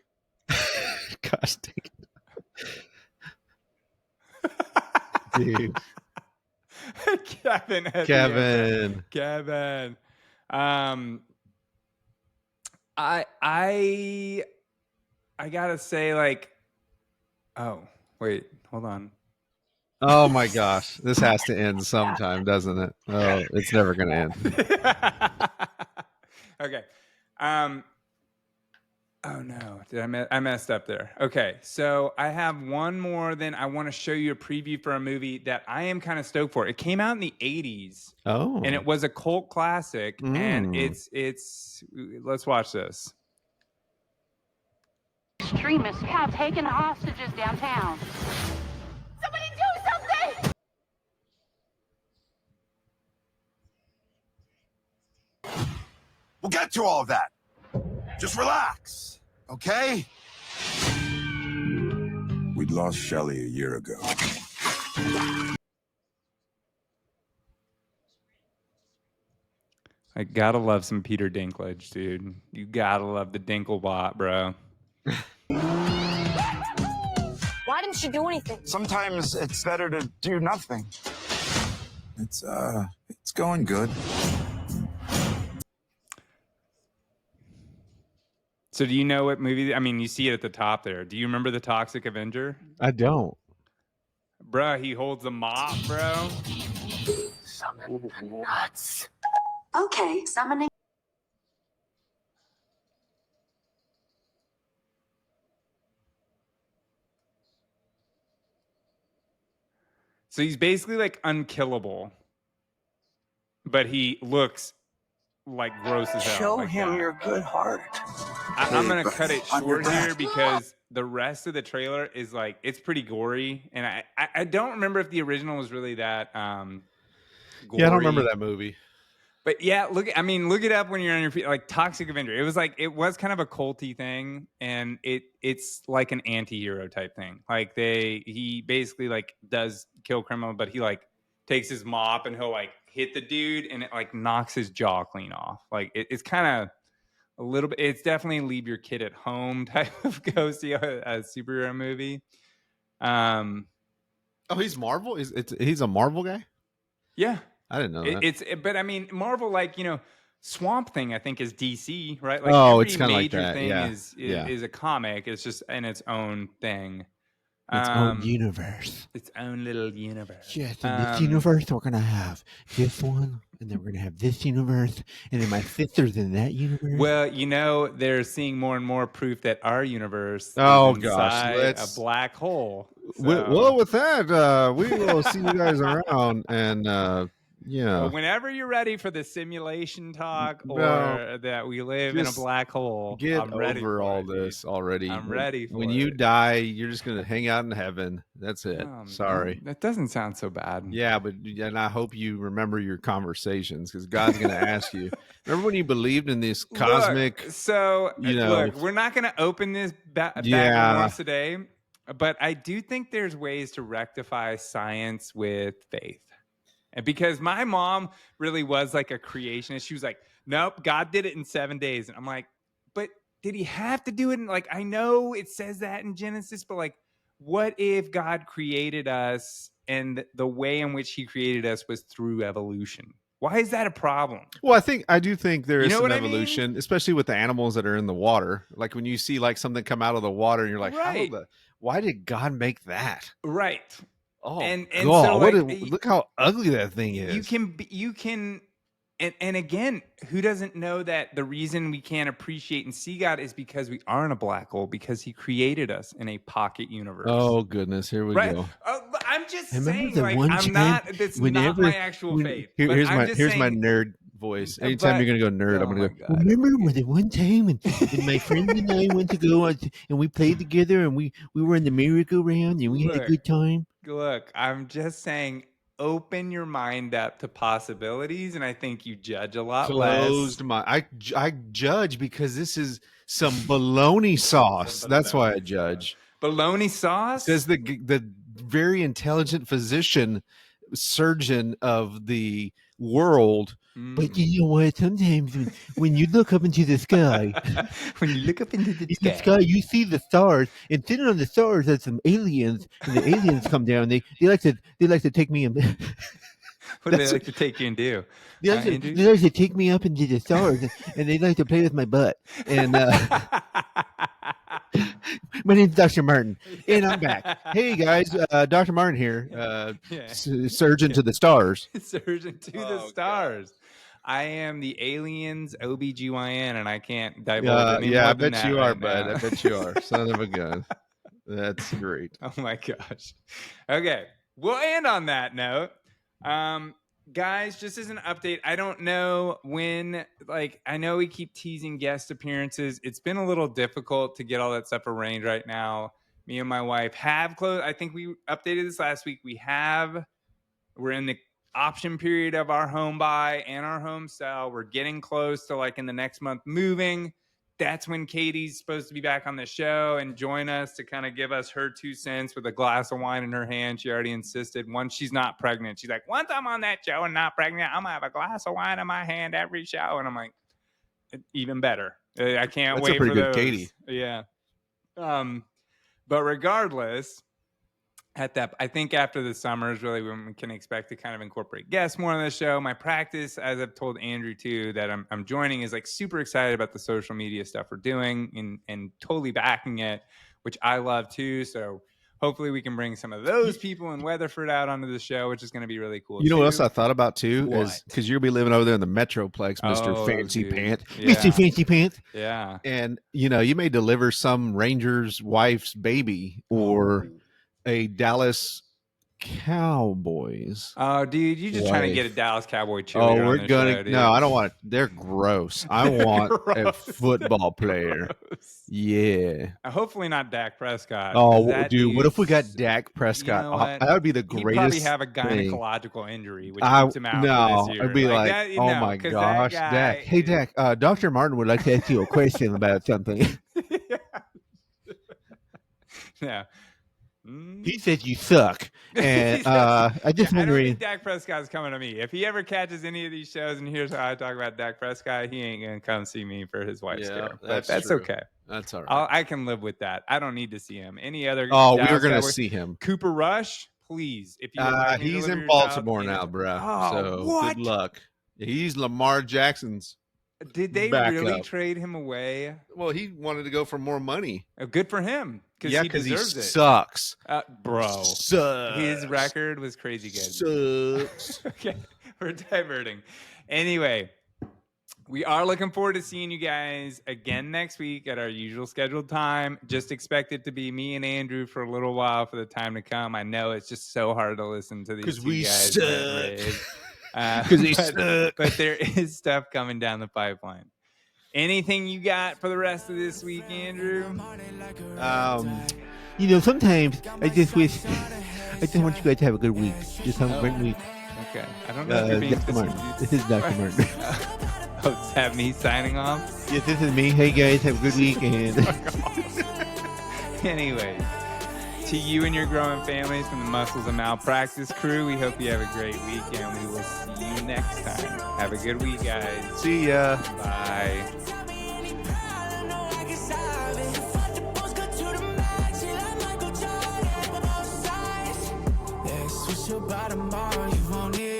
Gosh dang it. Dude. Kevin. I got to say, like, oh, wait, hold on. Oh my gosh, this has to end sometime, doesn't it? Oh, it's never going to end. Okay. Oh no, I messed up there. Okay, so I have one more. Then I want to show you a preview for a movie that I am kind of stoked for. It came out in the 80s. Oh, and it was a cult classic. And it's. Let's watch this. Extremists have taken hostages downtown. Somebody do something! We'll get to all of that. Just relax, okay? We'd lost Shelley a year ago. I gotta love some Peter Dinklage, dude. You gotta love the Dinklebot, bro. Why didn't she do anything? Sometimes it's better to do nothing. It's going good. So do you know what movie? I mean, you see it at the top there. Do you remember the Toxic Avenger? I don't. Bruh, he holds a mop, bro. Summon the nuts. Okay, summoning. So he's basically like unkillable, but he looks like gross as hell. Show like him that. your good heart. I'm gonna cut it short here because the rest of the trailer is like it's pretty gory, and I don't remember if the original was really that gory. Yeah, I don't remember that movie. But yeah, look it up when you're on your feet. Like Toxic Avenger, it was kind of a culty thing, and it's like an anti-hero type thing. Like he basically like does kill criminal, but he like takes his mop and he'll like hit the dude, and it like knocks his jaw clean off. Like it's kind of a little bit. It's definitely leave your kid at home type of go see a superhero movie. Oh, he's Marvel. He's a Marvel guy. Yeah. I didn't know that. But I mean, Marvel, like, Swamp Thing, I think, is DC, right? Like, it's kind of like that. thing is a comic. It's just in its own thing. Its own universe. Its own little universe. Yes, in this universe, we're going to have this one, and then we're going to have this universe, and then my sister's in that universe. Well, they're seeing more and more proof that our universe is inside a black hole. So. Well, with that, we will see you guys around, and Well, whenever you're ready for the simulation talk or that we live in a black hole, I'm ready over all this already. I'm ready for when you die, you're just going to hang out in heaven. That's it. Sorry. That doesn't sound so bad. Yeah, and I hope you remember your conversations because God's going to ask you. Remember when you believed in this cosmic... Look, we're not going to open this back and forth today, but I do think there's ways to rectify science with faith. And because my mom really was like a creationist, she was like, nope, God did it in 7 days. And I'm like, but did he have to do it? I know it says that in Genesis, but like, what if God created us and the way in which he created us was through evolution? Why is that a problem? Well, I do think there is some evolution, especially with the animals that are in the water. Like when you see like something come out of the water and you're like, why did God make that? Right. Oh, and God, so look how ugly that thing is. You can, and again, who doesn't know that the reason we can't appreciate and see God is because we are in a black hole, because he created us in a pocket universe. Oh, goodness. Here we go. I'm just saying, it's not my actual faith. Here's my nerd voice. Anytime you're going to go nerd, I'm going to go, remember when the one time and my friend and I went to go and we played together and we were in the merry-go-round and we had a good time? Look, I'm just saying, open your mind up to possibilities, and I think you judge a lot less. I judge because this is some bologna sauce. That's why I judge. Bologna sauce? Says the very intelligent surgeon of the world. But you know what? Sometimes when you look up into the sky, you see the stars, and sitting on the stars are some aliens, and the aliens come down. They like to take me in. What do they like to take you and do? They like to take me up into the stars, and they like to play with my butt. And my name's Dr. Martin, and I'm back. Hey guys, Dr. Martin here, surgeon to the stars. Surgeon to the stars. I am the alien's OBGYN, and I can't divulge any more I than bet that you right are, bud. now. I bet you are. Son of a gun. That's great. Oh my gosh. Okay, we'll end on that note. Guys, just as an update, I don't know when, like, I know we keep teasing guest appearances. It's been a little difficult to get all that stuff arranged right now. Me and my wife have closed. I think we updated this last week. We're in the option period of our home buy and our home sell. We're getting close to, like, in the next month moving. That's when Katie's supposed to be back on the show and join us to kind of give us her 2 cents with a glass of wine in her hand. She already insisted once she's not pregnant. She's like, once I'm on that show and not pregnant, I'm going to have a glass of wine in my hand every show. And I'm like, even better. I can't wait for those. Katie. Yeah. But regardless, I think after the summer is really when we can expect to kind of incorporate guests more on the show. My practice, as I've told Andrew too, that I'm joining, is like super excited about the social media stuff we're doing and totally backing it, which I love too. So hopefully we can bring some of those people in Weatherford out onto the show, which is going to be really cool. You know what else I thought about too? What? Is because you'll be living over there in the Metroplex, Mr. Fancy dude. Pant. Yeah. Mr. Fancy Pant. Yeah. And, you know, you may deliver some Ranger's wife's baby or a Dallas Cowboys. Oh, dude, you're just trying to get a Dallas Cowboy cheerleader. Oh, we're on gonna. show, No, I don't want it. They're gross. I want a football player. Gross. Yeah. Hopefully not Dak Prescott. Oh, dude, what if we got Dak Prescott? You know what? That would be the He'd greatest. probably have a gynecological injury, which keeps him out for this year. I'd be like, that, oh no, my 'cause gosh, that guy, Dak. Hey, Dak. Dr. Martin would like to ask you a question about something. Yeah. He said you suck, and I just I don't wondering. think Dak Prescott's coming to me. If he ever catches any of these shows and hears how I talk about Dak Prescott, he ain't gonna come see me for his wife's care. But that's true. okay. That's all right. I can live with that. I don't need to see him. Any other? Oh, Dallas we were gonna Cowboys? see him. Cooper Rush, please. If you would like me to He's deliver in your Baltimore child, now, bro. Oh, so what? good luck. He's Lamar Jackson's. Did they really trade him away? Well, he wanted to go for more money. Good for him. Yeah, because he deserves it. Sucks. Bro. Sucks. His record was crazy good. Sucks. Okay, we're diverting. Anyway, we are looking forward to seeing you guys again next week at our usual scheduled time. Just expect it to be me and Andrew for a little while for the time to come. I know it's just so hard to listen to these two we guys. suck. But there is stuff coming down the pipeline. Anything you got for the rest of this week, Andrew? You know, sometimes I just want you guys to have a good week. Just have a great week. Okay. I don't know if you're being Dr. Martin. This is Dr. Martin. Oh, is that me signing off? Yes, this is me. Hey guys, have a good week. And anyway, to you and your growing families from the Muscles and Malpractice crew, we hope you have a great week, and we will see you next time. Have a good week, guys. See ya. Bye. Switch your bottom bar, you won't need